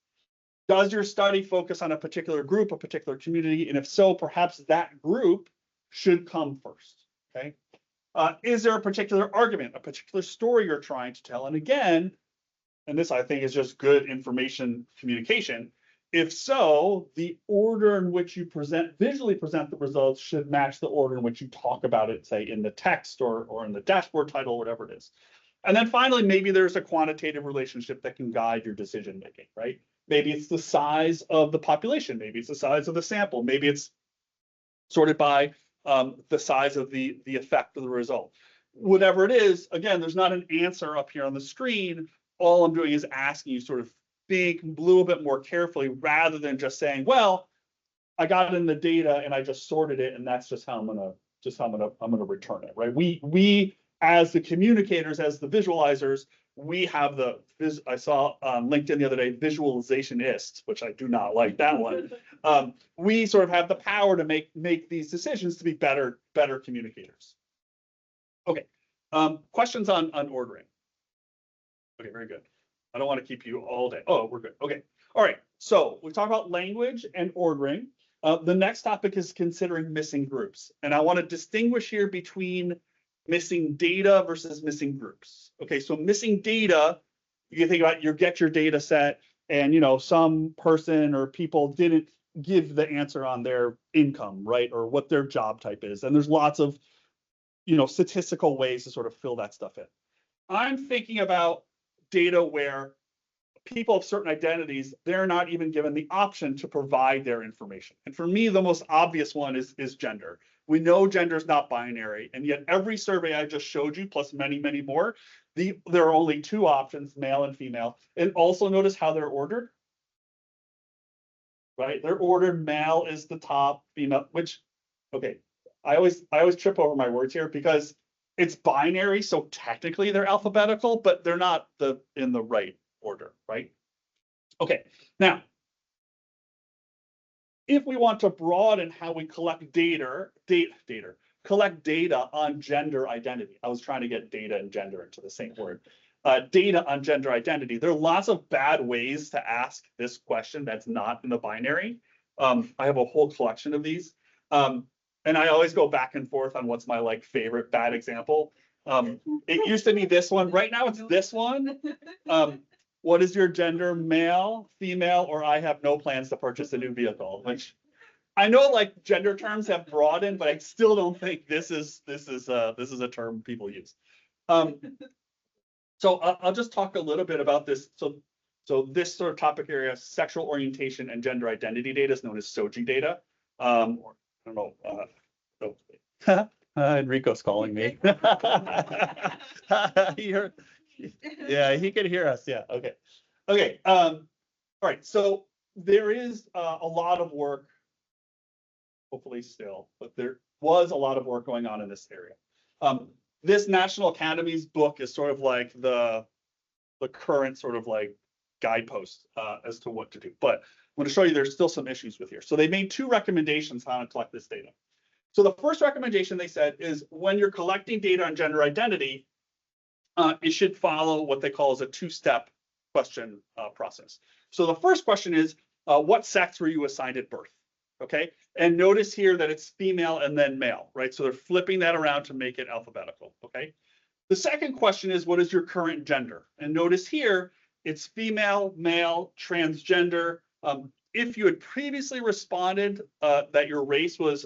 Does your study focus on a particular group, a particular community? And if so, perhaps that group should come first, okay? Is there a particular argument, a particular story you're trying to tell? And again, and this I think is just good information communication. If so, the order in which you visually present the results should match the order in which you talk about it, say in the text or in the dashboard title, whatever it is. And then finally, maybe there's a quantitative relationship that can guide your decision making, right? Maybe it's the size of the population, maybe it's the size of the sample, maybe it's sorted by the size of the effect of the result. Whatever it is, again, there's not an answer up here on the screen. All I'm doing is asking you sort of think a little bit more carefully rather than just saying, well, I got it in the data and I just sorted it and that's just how I'm gonna return it, right? We as the communicators, as the visualizers, we have I saw on LinkedIn the other day, visualizationist, which I do not like that one. We sort of have the power to make these decisions to be better communicators. Okay, questions on ordering. Okay, very good. I don't want to keep you all day. Oh, we're good. Okay, all right. So we talked about language and ordering. The next topic is considering missing groups. And I want to distinguish here between missing data versus missing groups. Okay, so missing data, you can think about your data set and some person or people didn't give the answer on their income, right? Or what their job type is. And there's lots of statistical ways to sort of fill that stuff in. I'm thinking about data where people of certain identities, they're not even given the option to provide their information. And for me, the most obvious one is gender. We know gender is not binary, and yet every survey I just showed you, plus many, many more, there are only two options, male and female. And also notice how they're ordered. Right? They're ordered, male is the top, female, which, okay, I always trip over my words here because it's binary, so technically they're alphabetical, but they're not in the right order, right? Okay, now, if we want to broaden how we collect collect data on gender identity. I was trying to get data and gender into the same word. Data on gender identity. There are lots of bad ways to ask this question that's not in the binary. I have a whole collection of these. And I always go back and forth on what's my favorite bad example. It used to be this one. Right now it's this one. What is your gender, male, female, or I have no plans to purchase a new vehicle? Which I know gender terms have broadened, but I still don't think this is a term people use. So I'll just talk a little bit about this. So this sort of topic area, sexual orientation and gender identity data, is known as SOGI data. I don't know. Enrico's calling me. Yeah, he can hear us. Yeah. Okay. Okay. All right. So there is a lot of work, hopefully still, but there was a lot of work going on in this area. This National Academies book is sort of like the current sort of guidepost as to what to do. But I'm going to show you there's still some issues with here. So they made two recommendations on how to collect this data. So the first recommendation they said is when you're collecting data on gender identity, it should follow what they call as a two-step question process. So the first question is, what sex were you assigned at birth? Okay, and notice here that it's female and then male, right? So they're flipping that around to make it alphabetical, okay? The second question is, what is your current gender? And notice here, it's female, male, transgender. If you had previously responded that your race was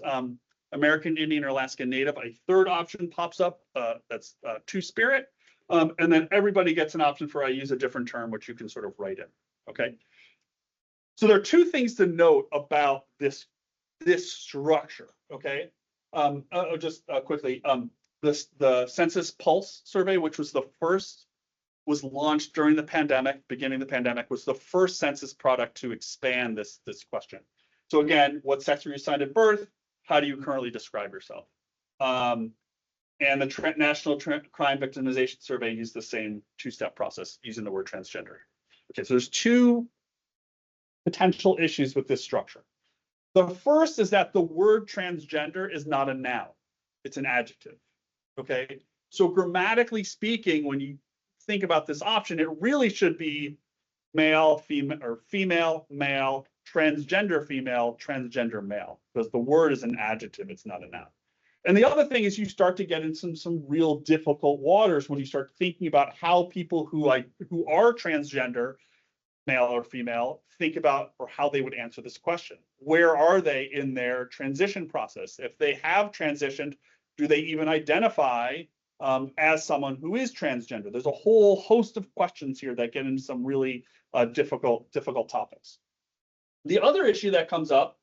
American Indian or Alaskan Native, a third option pops up, that's Two-Spirit. And then everybody gets an option for I use a different term, which you can sort of write in, okay? So there are two things to note about this structure, okay? Just quickly, the Census Pulse survey, which was launched during the pandemic, beginning of the pandemic, was the first census product to expand this question. So again, what sex were you assigned at birth? How do you currently describe yourself? And the National Crime Victimization Survey used the same two-step process using the word transgender. Okay, so there's two potential issues with this structure. The first is that the word transgender is not a noun, it's an adjective, okay? So grammatically speaking, when you think about this option, it really should be male, female, or female, male, transgender male, because the word is an adjective, it's not a noun. And the other thing is you start to get in some real difficult waters when you start thinking about how people who are transgender, male or female, think about or how they would answer this question. Where are they in their transition process? If they have transitioned, do they even identify as someone who is transgender? There's a whole host of questions here that get into some really difficult topics. The other issue that comes up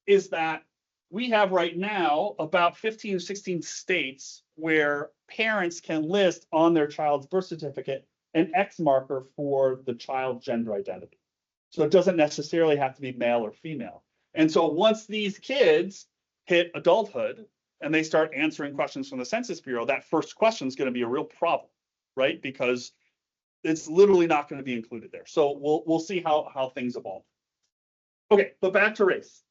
is that we have right now about 15 or 16 states where parents can list on their child's birth certificate an X marker for the child's gender identity. So it doesn't necessarily have to be male or female. And so once these kids hit adulthood and they start answering questions from the Census Bureau, that first question is going to be a real problem, right? Because it's literally not going to be included there. So we'll see how things evolve. Okay, but back to race.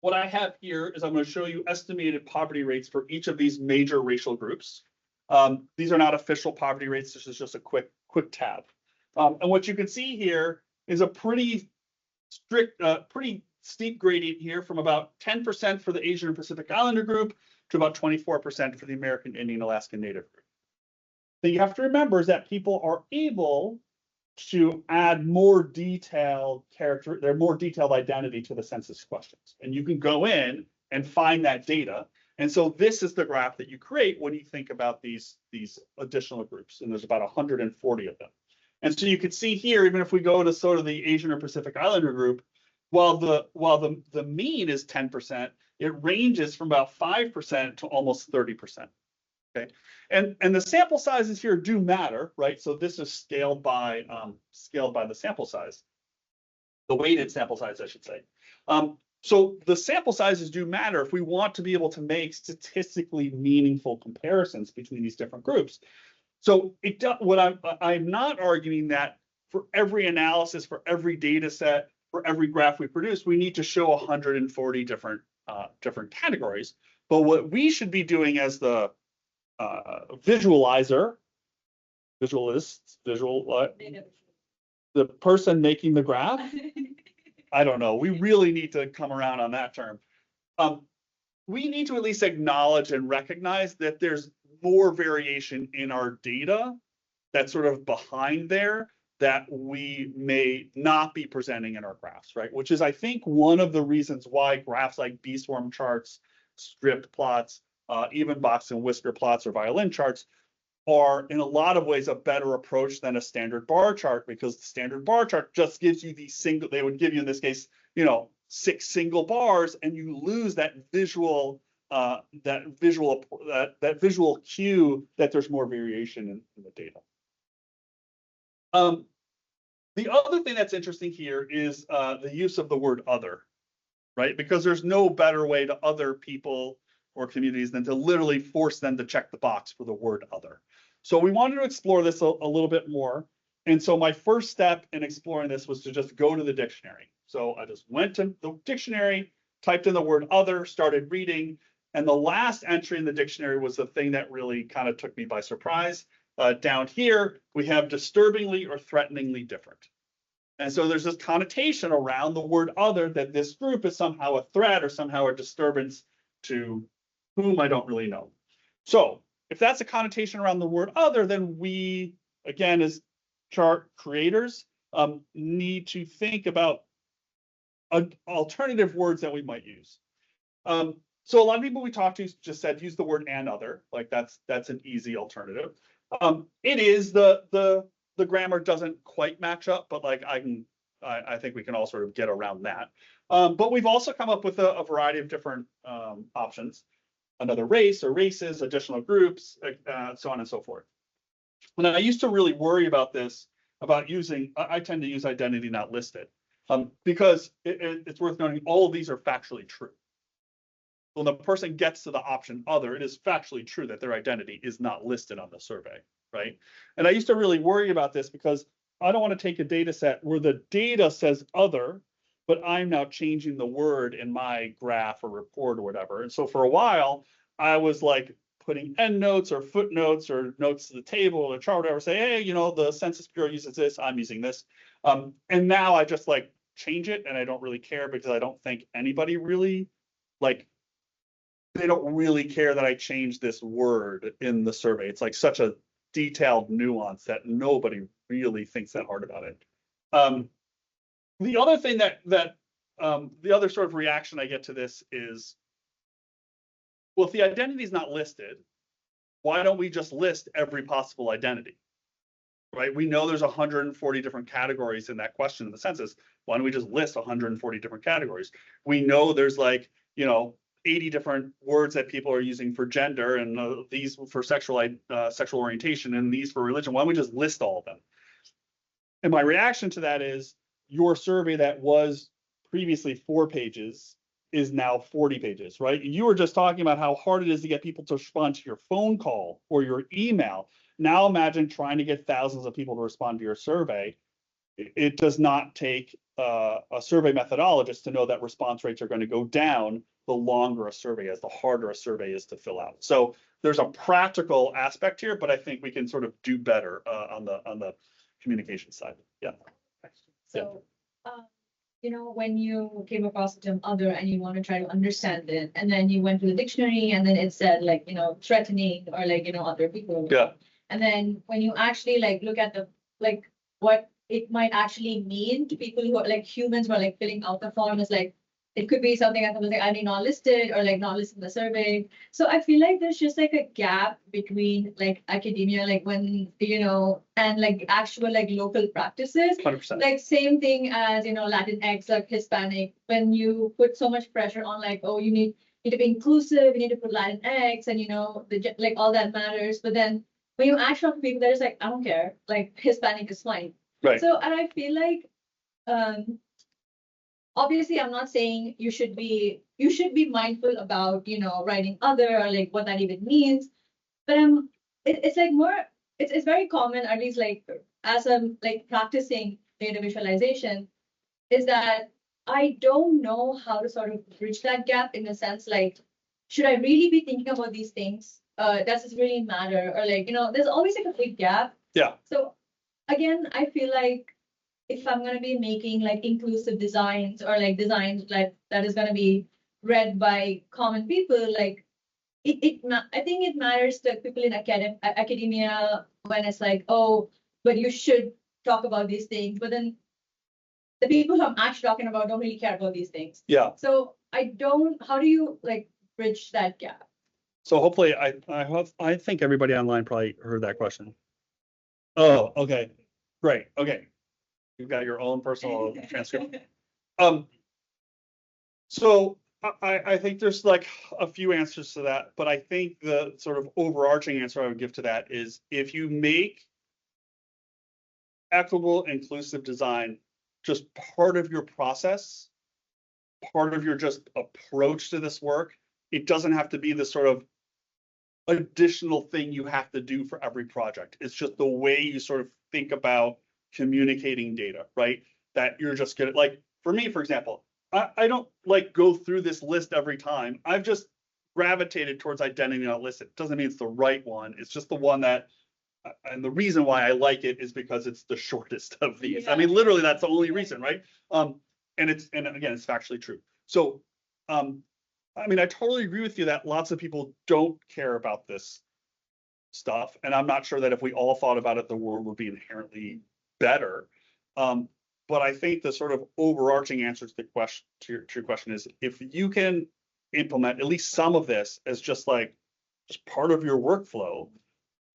What I have here is I'm going to show you estimated poverty rates for each of these major racial groups. These are not official poverty rates. This is just a quick tab. And what you can see here is a pretty strict, pretty steep gradient here from about 10% for the Asian and Pacific Islander group to about 24% for the American Indian Alaskan Native group. Thing you have to remember is that people are able to add more detailed more detailed identity to the census questions. And you can go in and find that data. And so this is the graph that you create when you think about these additional groups, and there's about 140 of them. And so you can see here, even if we go to sort of the Asian or Pacific Islander group, while the mean is 10%, it ranges from about 5% to almost 30%. Okay, and the sample sizes here do matter, right? So this is scaled by the sample size, the weighted sample size, I should say. So the sample sizes do matter if we want to be able to make statistically meaningful comparisons between these different groups. So I'm not arguing that for every analysis, for every data set, for every graph we produce, we need to show 140 different categories. But what we should be doing as the the person making the graph. I don't know. We really need to come around on that term. We need to at least acknowledge and recognize that there's more variation in our data that's sort of behind there that we may not be presenting in our graphs, right? Which is, I think, one of the reasons why graphs like B-swarm charts, stripped plots, even box and whisker plots or violin charts are in a lot of ways a better approach than a standard bar chart, because the standard bar chart just gives you these they would give you in this case, 6 single bars, and you lose that visual cue that there's more variation in the data. The other thing that's interesting here is the use of the word other, right? Because there's no better way to other people or communities than to literally force them to check the box for the word other. So we wanted to explore this a little bit more. And so my first step in exploring this was to just go to the dictionary. So I just went to the dictionary, typed in the word other, started reading, and the last entry in the dictionary was the thing that really kind of took me by surprise. Down here, we have disturbingly or threateningly different. And so there's this connotation around the word other that this group is somehow a threat or somehow a disturbance to whom I don't really know. So if that's a connotation around the word other, then we, again, as chart creators, need to think about alternative words that we might use. So a lot of people we talked to just said use the word and other, like that's an easy alternative. It is the grammar doesn't quite match up, but like I think we can all sort of get around that. But we've also come up with a variety of different options. Another race or races, additional groups, so on and so forth. And I used to really worry about this, about I tend to use identity not listed, because it's worth noting all of these are factually true. When the person gets to the option other, it is factually true that their identity is not listed on the survey, right? And I used to really worry about this because I don't want to take a data set where the data says other, but I'm now changing the word in my graph or report or whatever. And so for a while, I was like putting endnotes or footnotes or notes to the table or the chart or whatever, say, hey, the Census Bureau uses this, I'm using this. And now I just like change it and I don't really care because I don't think anybody really they don't really care that I changed this word in the survey. It's like such a detailed nuance that nobody really thinks that hard about it. The other thing that the other sort of reaction I get to this is, well, if the identity is not listed, why don't we just list every possible identity, right? We know there's 140 different categories in that question in the census. Why don't we just list 140 different categories? We know there's 80 different words that people are using for gender, and these for sexual orientation, and these for religion. Why don't we just list all of them? And my reaction to that is, your survey that was previously 4 pages is now 40 pages, right? You were just talking about how hard it is to get people to respond to your phone call or your email. Now imagine trying to get thousands of people to respond to your survey. It does not take a survey methodologist to know that response rates are going to go down the longer a survey is, the harder a survey is to fill out. So there's a practical aspect here, but I think we can sort of do better on the communication side. Yeah. So, when you came across the term other and you want to try to understand it, and then you went to the dictionary and then it said threatening or other people. Yeah. And then when you actually look at the what it might actually mean to people who are humans who are filling out the form, is it could be something as simple as like ID not listed or like not listed in the survey. So I feel like there's just like a gap between like academia, like when, you know, and like actual like local practices. 100%. Like same thing as, you know, Latinx, like Hispanic, when you put so much pressure on like, oh, you need to be inclusive, you need to put Latinx and, you know, like all that matters. But then when you actually talk to people, they're just like, I don't care, like Hispanic is fine. Right. So, and I feel like, obviously I'm not saying you should be mindful about, you know, writing other or like what that even means. But it's like more, it's very common, at least like as I'm like practicing data visualization, is that I don't know how to sort of bridge that gap in a sense, like, should I really be thinking about these things? Does this really matter? Or like, you know, there's always like a big gap. Yeah. So again, I feel like if I'm gonna be making like inclusive designs or like designs that is gonna be read by common people, like I think it matters to people in academia when it's like, oh, but you should talk about these things. But then the people who I'm actually talking about don't really care about these things. Yeah. So how do you like bridge that gap? So hopefully I think everybody online probably heard that question. Oh, okay. Great. Okay. You've got your own personal transcript. So I think there's like a few answers to that, but I think the sort of overarching answer I would give to that is if you make equitable, inclusive design just part of your process, part of your just approach to this work, it doesn't have to be this sort of additional thing you have to do for every project. It's just the way you sort of think about communicating data, right? That you're just gonna, like, for me, for example, I don't like go through this list every time. I've just gravitated towards identity not listed. Doesn't mean it's the right one. It's just the one that, and the reason why I like it is because it's the shortest of these. Yeah. I mean, literally, that's the only reason, right? And again, it's factually true. So, I mean, I totally agree with you that lots of people don't care about this stuff. And I'm not sure that if we all thought about it, the world would be inherently better. But I think the sort of overarching answer to the question, to your question is, if you can implement at least some of this as just part of your workflow,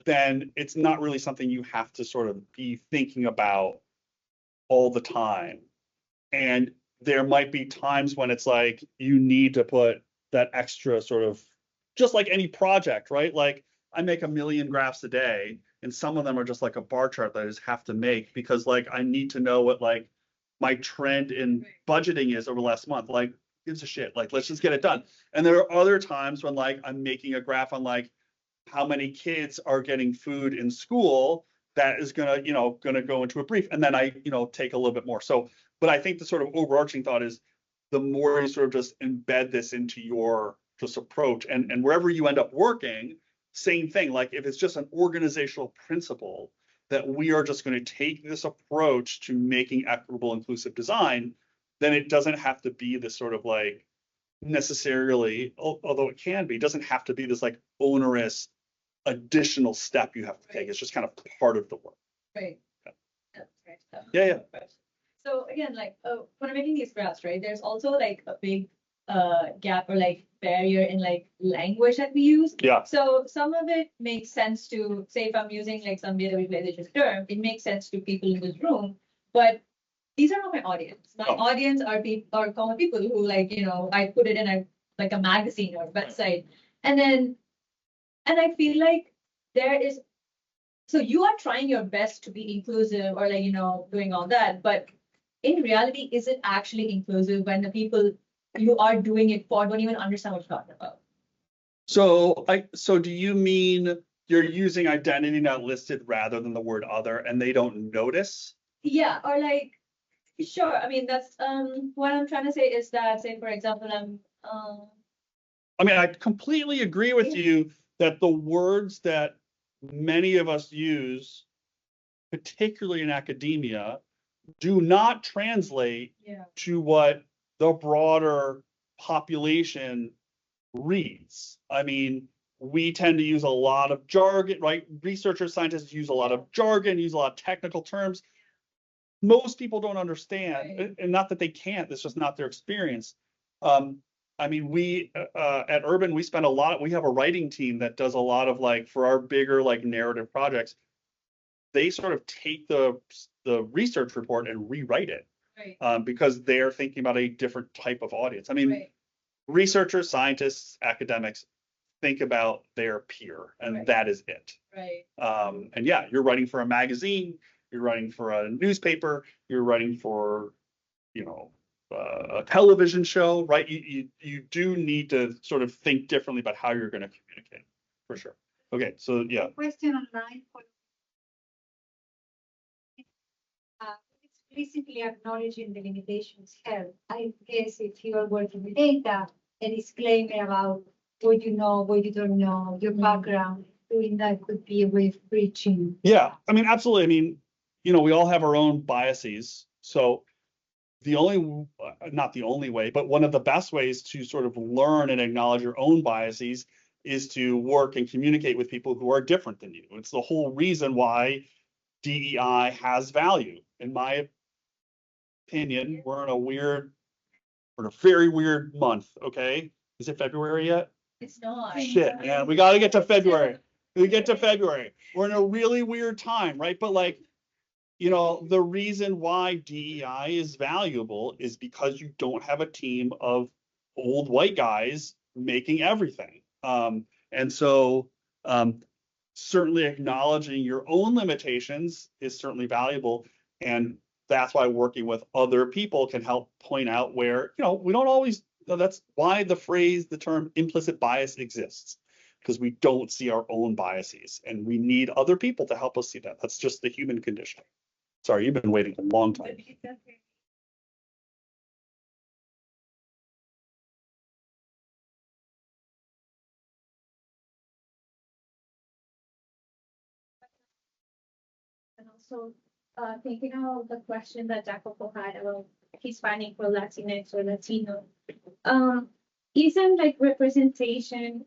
then it's not really something you have to sort of be thinking about all the time. And there might be times when it's like you need to put that extra sort of, just like any project, right? Like I make 1 million graphs a day, and some of them are just like a bar chart that I just have to make because like I need to know what like my trend in budgeting is over the last month. Like, gives a shit. Like, let's just get it done. And there are other times when like I'm making a graph on like how many kids are getting food in school that is gonna go into a brief, and then I take a little bit more. So, but I think the sort of overarching thought is the more you sort of just embed this into your just approach, and wherever you end up working, same thing. Like if it's just an organizational principle that we are just going to take this approach to making equitable, inclusive design, then it doesn't have to be this sort of like necessarily, although it can be, doesn't have to be this like onerous additional step you have to take. It's just kind of part of the work. Right. Yeah. Yeah. So again, like when I'm making these graphs, right, there's also like a big gap or like barrier in like language that we use. Yeah. So some of it makes sense to, say, if I'm using like some data visualization term, it makes sense to people in this room, but these are not my audience. My audience are common people who like, I put it in a magazine or website, and I feel like so you are trying your best to be inclusive or like, doing all that, but in reality, is it actually inclusive when the people you are doing it for don't even understand what you're talking about? So do you mean you're using identity not listed rather than the word other and they don't notice? Yeah, or like, sure. I mean, that's what I'm trying to say is that, say, for example, I mean, I completely agree with you that the words that many of us use, particularly in academia, do not translate to what the broader population reads. I mean, we tend to use a lot of jargon, right? Researchers, scientists use a lot of jargon, use a lot of technical terms. Most people don't understand, and not that they can't, it's just not their experience. I mean, we at Urban, we spend a lot, we have a writing team that does a lot of like, for our bigger like narrative projects, they sort of take the research report and rewrite it Right, because they're thinking about a different type of audience. I mean, right, researchers, scientists, academics think about their peer, and Right. that is it. right. And yeah, you're writing for a magazine, you're writing for a newspaper, you're writing for, you know, a television show, right? You do need to sort of think differently about how you're going to communicate, for sure. Okay, so yeah, Question online for. Explicitly acknowledging the limitations held. I guess if you are working with data, a disclaimer about what you know, what you don't know, your background, doing that could be a way of breaching. yeah, I mean, absolutely. I mean, you know, we all have our own biases, so the only, not the only way, but one of the best ways to sort of learn and acknowledge your own biases is to work and communicate with people who are different than you. It's the whole reason why DEI has value. In my opinion, we're in a very weird month, okay? Is it February yet? It's not. Shit, man, we gotta get to February. We get to February. We're in a really weird time, right? But like, you know, the reason why DEI is valuable is because you don't have a team of old white guys making everything. And so certainly acknowledging your own limitations is certainly valuable. And that's why working with other people can help point out where, you know, we don't always, that's why the term implicit bias exists, because we don't see our own biases and we need other people to help us see that. That's just the human condition. Sorry, you've been waiting a long time. And also, thinking about the question that Jacopo had about Hispanic or Latinx or Latino, isn't like representation,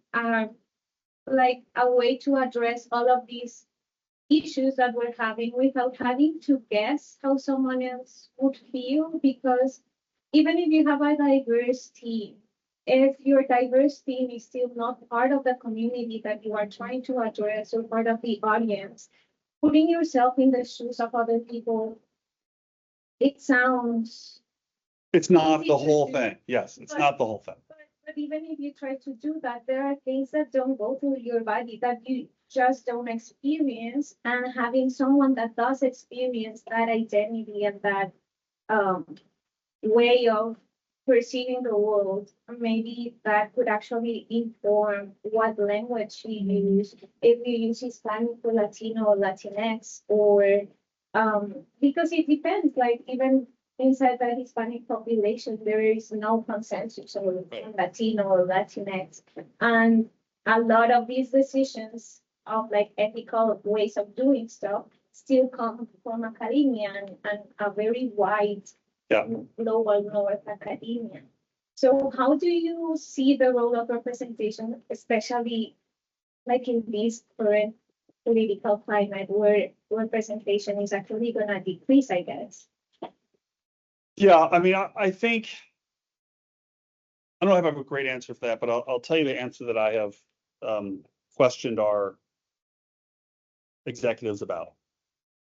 like a way to address all of these issues that we're having without having to guess how someone else would feel? Because even if you have a diverse team, if your diverse team is still not part of the community that you are trying to address or part of the audience, putting yourself in the shoes of other people, it sounds. It's not easy the to whole do, thing. Yes, it's but- not the whole thing. But even if you try to do that, there are things that don't go through your body that you just don't experience. And having someone that does experience that identity and that way of perceiving the world, maybe that could actually inform what language you use. If you use Hispanic or Latino or Latinx, or because it depends, like even inside the Hispanic population, there is no consensus on Latino or Latinx. And a lot of these decisions of like ethical ways of doing stuff still come from academia and a very wide Yeah. global North academia. So how do you see the role of representation, especially like in this current political climate where representation is actually gonna decrease, I guess? Yeah, I mean, I think I don't have a great answer for that, but I'll tell you the answer that I have questioned our executives about.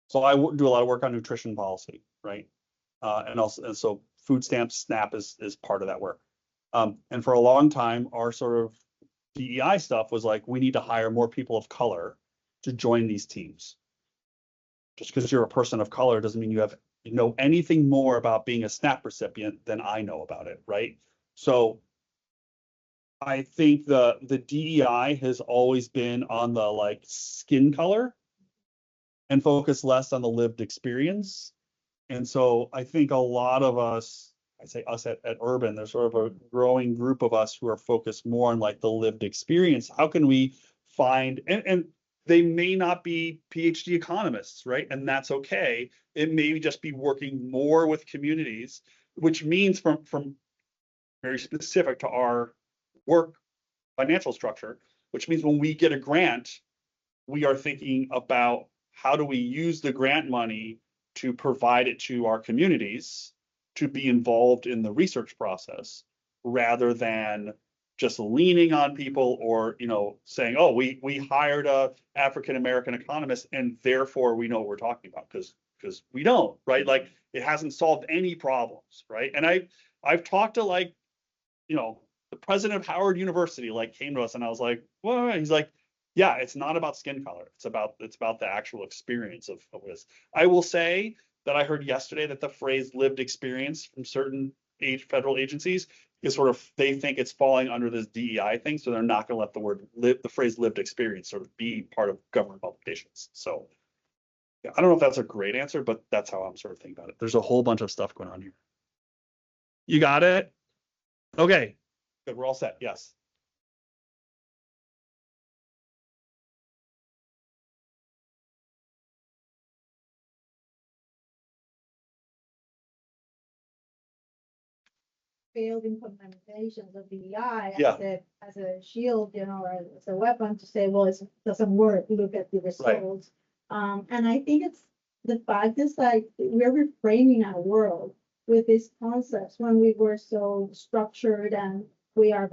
So I do a lot of work on nutrition policy, right? And so food stamps, SNAP is part of that work. And for a long time, our sort of DEI stuff was like, we need to hire more people of color to join these teams. Just because you're a person of color doesn't mean you know anything more about being a SNAP recipient than I know about it, right? So I think the DEI has always been on the like skin color and focus less on the lived experience. And so I think a lot of us, I say us at Urban, there's sort of a growing group of us who are focused more on like the lived experience. How can we find, and they may not be PhD economists, right? And that's okay. It may just be working more with communities, which means from very specific to our work financial structure, which means when we get a grant, we are thinking about how do we use the grant money to provide it to our communities to be involved in the research process. rather than just leaning on people or, saying, oh, we hired a African-American economist and therefore we know what we're talking about, because we don't, right? Like, it hasn't solved any problems, right? And I've talked to, like, the president of Howard University, like, came to us and I was like, well, he's like, yeah, it's not about skin color. It's about the actual experience of this. I will say that I heard yesterday that the phrase lived experience from certain federal agencies is sort of, they think it's falling under this DEI thing. So they're not going to let the phrase lived experience sort of be part of government publications. So yeah, I don't know if that's a great answer, but that's how I'm sort of thinking about it. There's a whole bunch of stuff going on here. You got it? Okay, good. We're all set. Yes. Failed implementations of DEI Yeah. as a shield, or as a weapon to say, well, it doesn't work, look at the results. And I think it's the fact is, like, we're reframing our world with these concepts when we were so structured, and our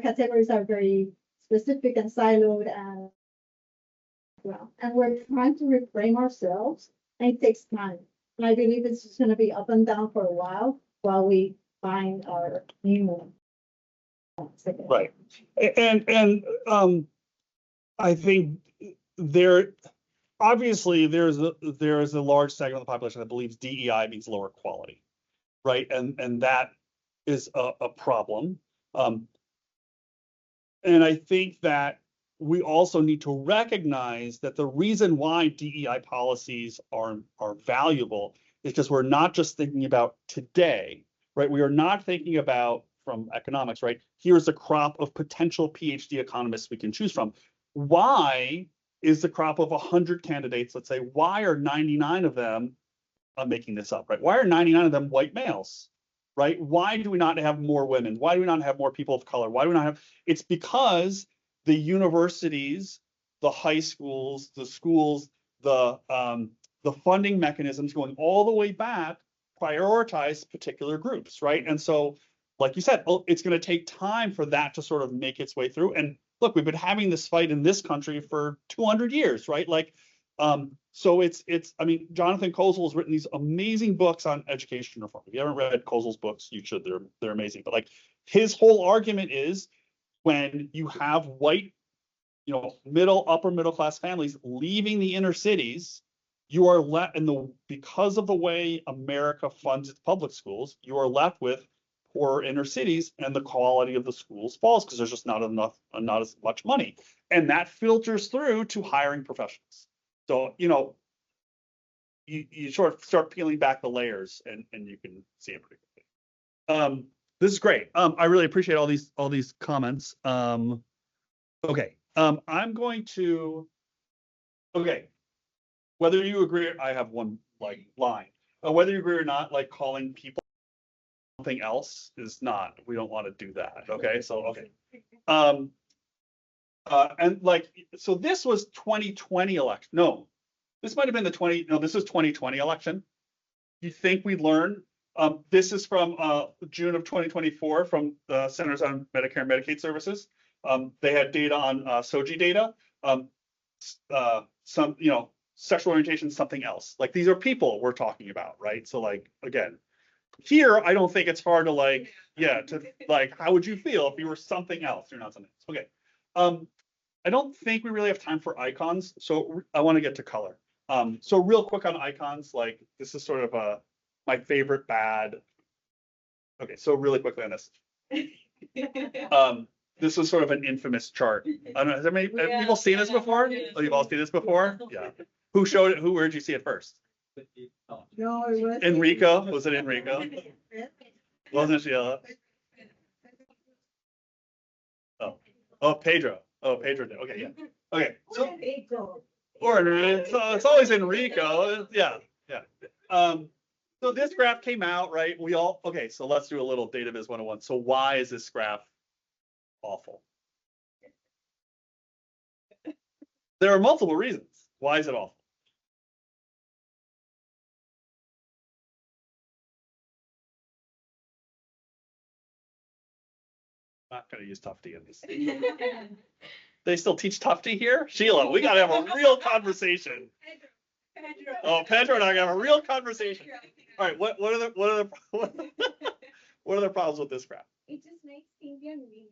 categories are very specific and siloed, and we're trying to reframe ourselves, and it takes time. And I believe it's just gonna be up and down for a while we find our new. Right. And I think obviously there is a large segment of the population that believes DEI means lower quality, right? And that is a problem. And I think that we also need to recognize that the reason why DEI policies are valuable is because we're not just thinking about today, right? We are not thinking about, from economics, right? Here's a crop of potential PhD economists we can choose from. Why is the crop of 100 candidates, let's say, why are 99 of them, I'm making this up, right? Why are 99 of them white males, right? Why do we not have more women? Why do we not have more people of color? Why do we not have, it's because the universities, the high schools, the schools, the funding mechanisms going all the way back prioritize particular groups, right? And so, like you said, it's going to take time for that to sort of make its way through. And look, we've been having this fight in this country for 200 years, right? Like, so I mean, Jonathan Kozol has written these amazing books on education reform. If you haven't read Kozol's books, you should. They're amazing. But like, his whole argument is, when you have white, upper middle class families leaving the inner cities, you are left because of the way America funds its public schools, you are left with poor inner cities, and the quality of the schools falls because there's just not as much money. And that filters through to hiring professionals. So, you sort of start peeling back the layers and you can see it pretty quickly. This is great. I really appreciate all these comments. Okay. I'm going to, okay. Whether you agree, I have one line. Whether you agree or not, like, calling people something else is not, we don't want to do that. Okay. So, okay. And like, so this was 2020 election. No, this might've been this is 2020 election. You think we'd learn? This is from June of 2024 from the Centers on Medicare and Medicaid Services. They had data on SOGI data. Some, sexual orientation, something else. Like, these are people we're talking about, right? So, like, again, here, I don't think it's hard to how would you feel if you were something else? You're not something else. Okay. I don't think we really have time for icons, so I want to get to color. So real quick on icons, like, this is sort of my favorite bad. Okay, so really quickly on this. This was sort of an infamous chart. I don't know, have people seen this before? Oh, you've all seen this before? Yeah. Who showed it? Where'd you see it first? No, it was. Enrico? Was it Enrico? Wasn't she? Oh, Pedro. Oh, Pedro did. Okay, yeah. Okay. So, or it's always Enrico. Yeah. So this graph came out, right? Okay, so let's do a little Data Viz 101. So why is this graph awful? There are multiple reasons. Why is it awful? Not gonna use Tufty in this. They still teach Tufty here? Sheila, we gotta have a real conversation. Oh, Pedro and I gotta have a real conversation. All right, what are the what are the problems with this graph? It just makes Indian women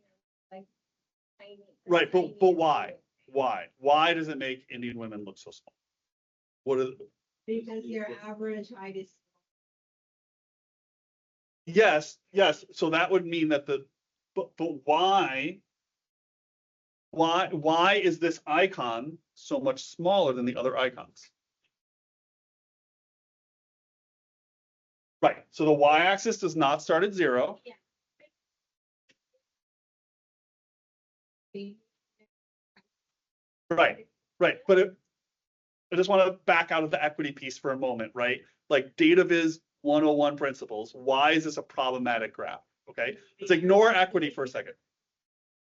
like tiny. Right, tiny. but why? Why does it make Indian women look so small? What are Because your average height is. yes, so that would mean that but why is this icon so much smaller than the other icons? Right, so the y-axis does not start at 0. Right, but I just want to back out of the equity piece for a moment, right? Like data viz 101 principles. Why is this a problematic graph? Okay, let's ignore equity for a second.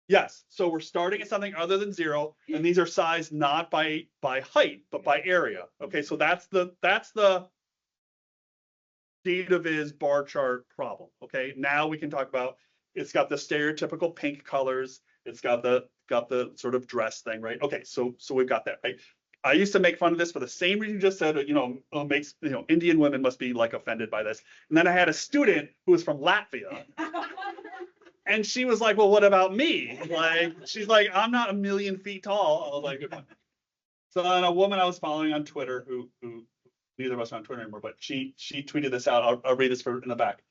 Yes, so we're starting at something other than 0, and these are sized not by height, but by area. Okay, so that's the data viz bar chart problem. Okay, now we can talk about, it's got the stereotypical pink colors, it's got the sort of dress thing, right? Okay, so we've got that, right? I used to make fun of this for the same reason you just said, Indian women must be like offended by this. And then I had a student who was from Latvia. And she was like, well, what about me? Like, she's like, I'm not 1,000,000 feet tall. I was like, good. So then a woman I was following on Twitter, who neither of us are on Twitter anymore, but she tweeted this out. I'll read this in the back.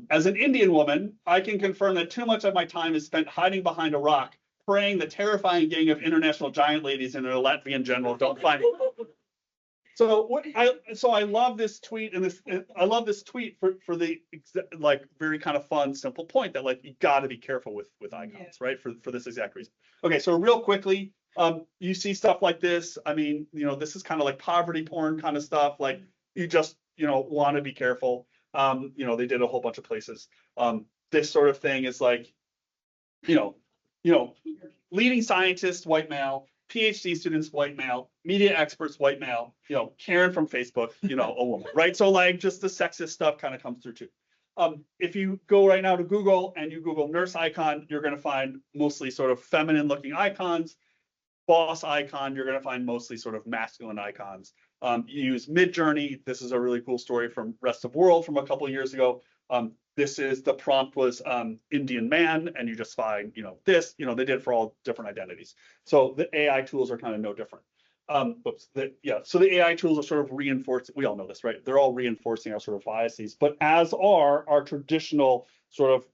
As an Indian woman, I can confirm that too much of my time is spent hiding behind a rock, praying the terrifying gang of international giant ladies and their Latvian general don't find me. So I love this tweet, and I love this tweet for the like very kind of fun, simple point that like you got to be careful with icons, right? For this exact reason. Okay, so real quickly, you see stuff like this. I mean, this is kind of like poverty porn kind of stuff. Like you just want to be careful. They did a whole bunch of places. This sort of thing is like, leading scientists, white male. PhD students, white male, media experts, white male, Karen from Facebook, a woman, right? So like just the sexist stuff kind of comes through too. If you go right now to Google and you Google nurse icon, you're going to find mostly sort of feminine looking icons. Boss icon, you're going to find mostly sort of masculine icons. You use Midjourney. This is a really cool story from Rest of World from a couple of years ago. The prompt was Indian man, and you just find, this, they did it for all different identities. So the AI tools are kind of no different. So the AI tools are sort of reinforcing, we all know this, right? They're all reinforcing our sort of biases, but as are our traditional sort of,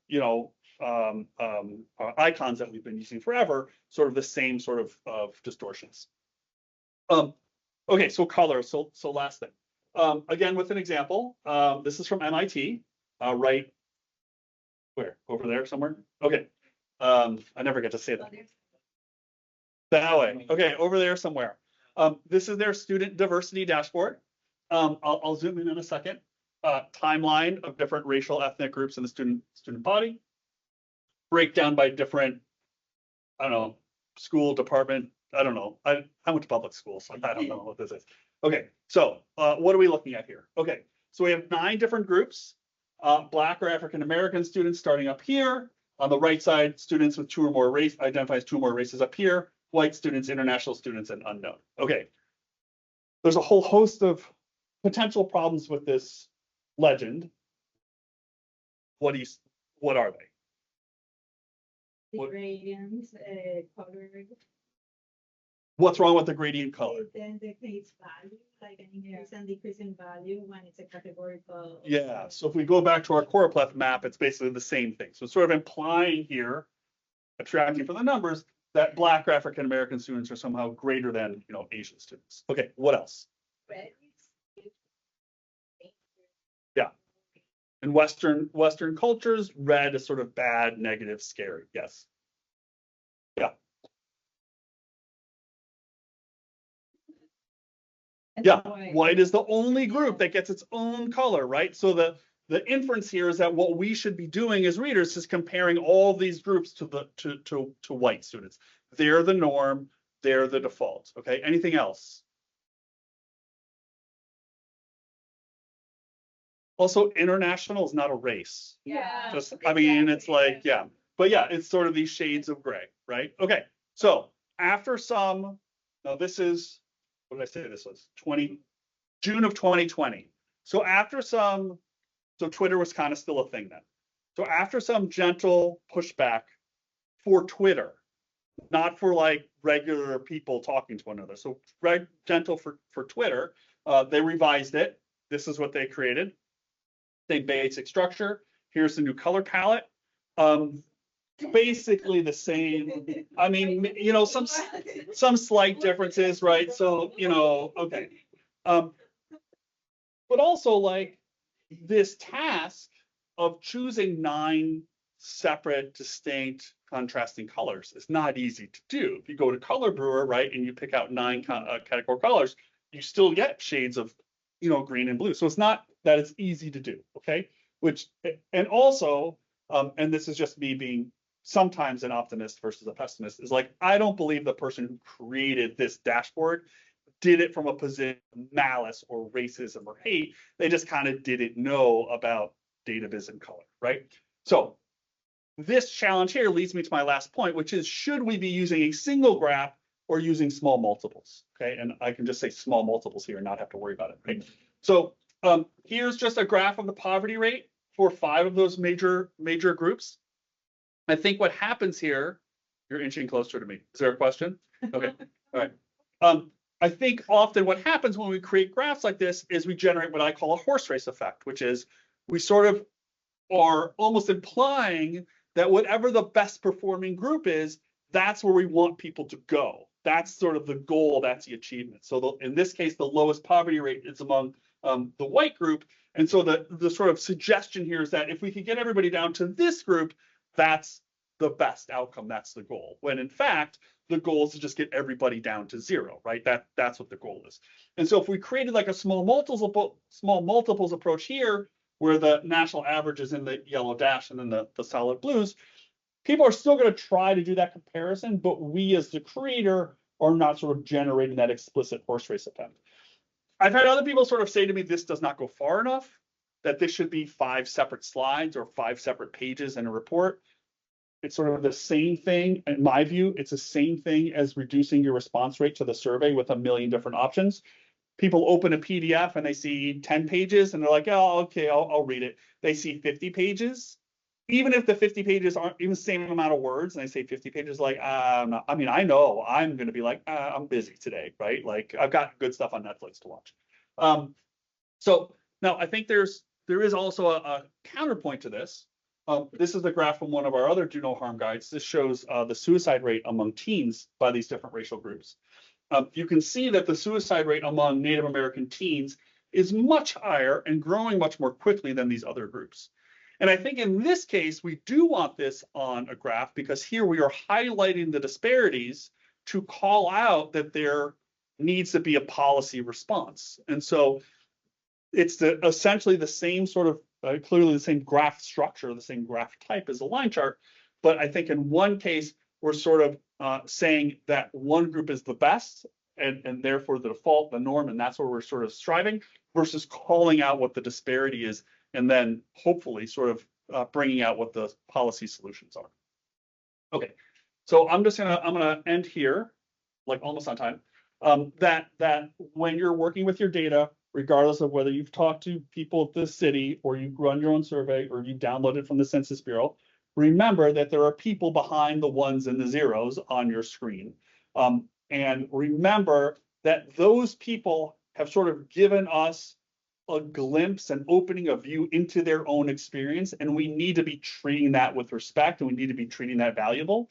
icons that we've been using forever, sort of the same sort of distortions. Okay, so color, so last thing. Again, with an example, this is from MIT, right? Where? Over there somewhere? Okay. I never get to say that. That way. Okay, over there somewhere. This is their student diversity dashboard. I'll zoom in a second. Timeline of different racial ethnic groups in the student body. Breakdown by different, I don't know, school department. I don't know. I went to public school, so I don't know what this is. Okay, so what are we looking at here? Okay, so we have 9 different groups. Black or African American students starting up here. On the right side, students with 2 or more race identifies 2 or more races up here. White students, international students, and unknown. Okay. There's a whole host of potential problems with this legend. What are they? The gradients, colored. What's wrong with the gradient color? Then the face value, like an increase and decrease in value when it's a categorical. Yeah, so if we go back to our choropleth map, it's basically the same thing. So it's sort of implying here, abstracting from the numbers, that Black or African American students are somehow greater than, Asian students. Okay, what else? Yeah. In Western cultures, red is sort of bad, negative, scary. Yes. Yeah. Yeah, white is the only group that gets its own color, right? So the inference here is that what we should be doing as readers is comparing all these groups to white students. They're the norm, they're the default. Okay, anything else? Also, international is not a race. Yeah. I mean, it's like, yeah. But yeah, it's sort of these shades of gray, right? Okay, so after some, now this is, what did I say this was? June of 2020. So after some, so Twitter was kind of still a thing then. So after some gentle pushback for Twitter, not for like regular people talking to one another. So gentle for Twitter, they revised it. This is what they created. Same basic structure. Here's the new color palette. Basically the same. I mean, you know, some slight differences, right? So, you know, okay. But also like this task of choosing 9 separate, distinct, contrasting colors is not easy to do. If you go to Color Brewer, right, and you pick out 9 category colors, you still get shades of, you know, green and blue. So it's not that it's easy to do, okay? Which, and also, and this is just me being sometimes an optimist versus a pessimist, is like, I don't believe the person who created this dashboard did it from a position of malice or racism or hate. They just kind of didn't know about data viz and color, right? So this challenge here leads me to my last point, which is, should we be using a single graph or using small multiples? Okay, and I can just say small multiples here and not have to worry about it, right? So here's just a graph of the poverty rate for 5 of those major groups. I think what happens here, you're inching closer to me. Is there a question? Okay, all right. I think often what happens when we create graphs like this is we generate what I call a horse race effect, which is we sort of are almost implying that whatever the best performing group is, that's where we want people to go. That's sort of the goal, that's the achievement. So in this case, the lowest poverty rate is among the white group. And so the sort of suggestion here is that if we could get everybody down to this group, that's the best outcome, that's the goal. When in fact, the goal is to just get everybody down to 0, right? That's what the goal is. And so if we created like a small multiples approach here, where the national average is in the yellow dash and then the solid blues, people are still going to try to do that comparison, but we as the creator are not sort of generating that explicit horse race effect. I've had other people sort of say to me, this does not go far enough, that this should be 5 separate slides or 5 separate pages in a report. It's sort of the same thing, in my view, it's the same thing as reducing your response rate to the survey with a million different options. People open a PDF and they see 10 pages and they're like, oh, okay, I'll read it. They see 50 pages. Even if the 50 pages aren't even the same amount of words, and they say 50 pages, like, I mean, I know I'm going to be like, I'm busy today, right? Like, I've got good stuff on Netflix to watch. So now I think there is also a counterpoint to this. This is the graph from one of our other Do No Harm guides. This shows the suicide rate among teens by these different racial groups. You can see that the suicide rate among Native American teens is much higher and growing much more quickly than these other groups. And I think in this case, we do want this on a graph because here we are highlighting the disparities to call out that there needs to be a policy response. And so it's essentially the same sort of, clearly the same graph structure, the same graph type as a line chart. But I think in one case, we're sort of saying that one group is the best and therefore the default, the norm, and that's where we're sort of striving, versus calling out what the disparity is and then hopefully sort of bringing out what the policy solutions are. Okay, so I'm gonna end here, like almost on time. That when you're working with your data, regardless of whether you've talked to people at the city or you run your own survey or you download it from the Census Bureau, remember that there are people behind the ones and the zeros on your screen. And remember that those people have sort of given us a glimpse and opening a view into their own experience, and we need to be treating that with respect, and we need to be treating that valuable.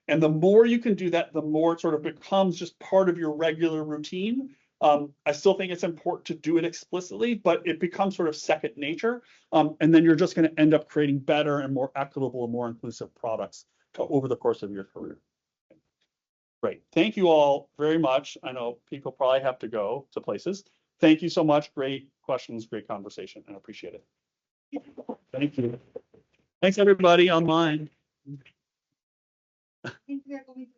And the more you can do that, the more it sort of becomes just part of your regular routine. I still think it's important to do it explicitly, but it becomes sort of second nature. And then you're just going to end up creating better and more equitable and more inclusive products over the course of your career. Great. Thank you all very much. I know people probably have to go to places. Thank you so much. Great questions, great conversation, and I appreciate it. Thank you. Thanks, everybody online. I think we are going to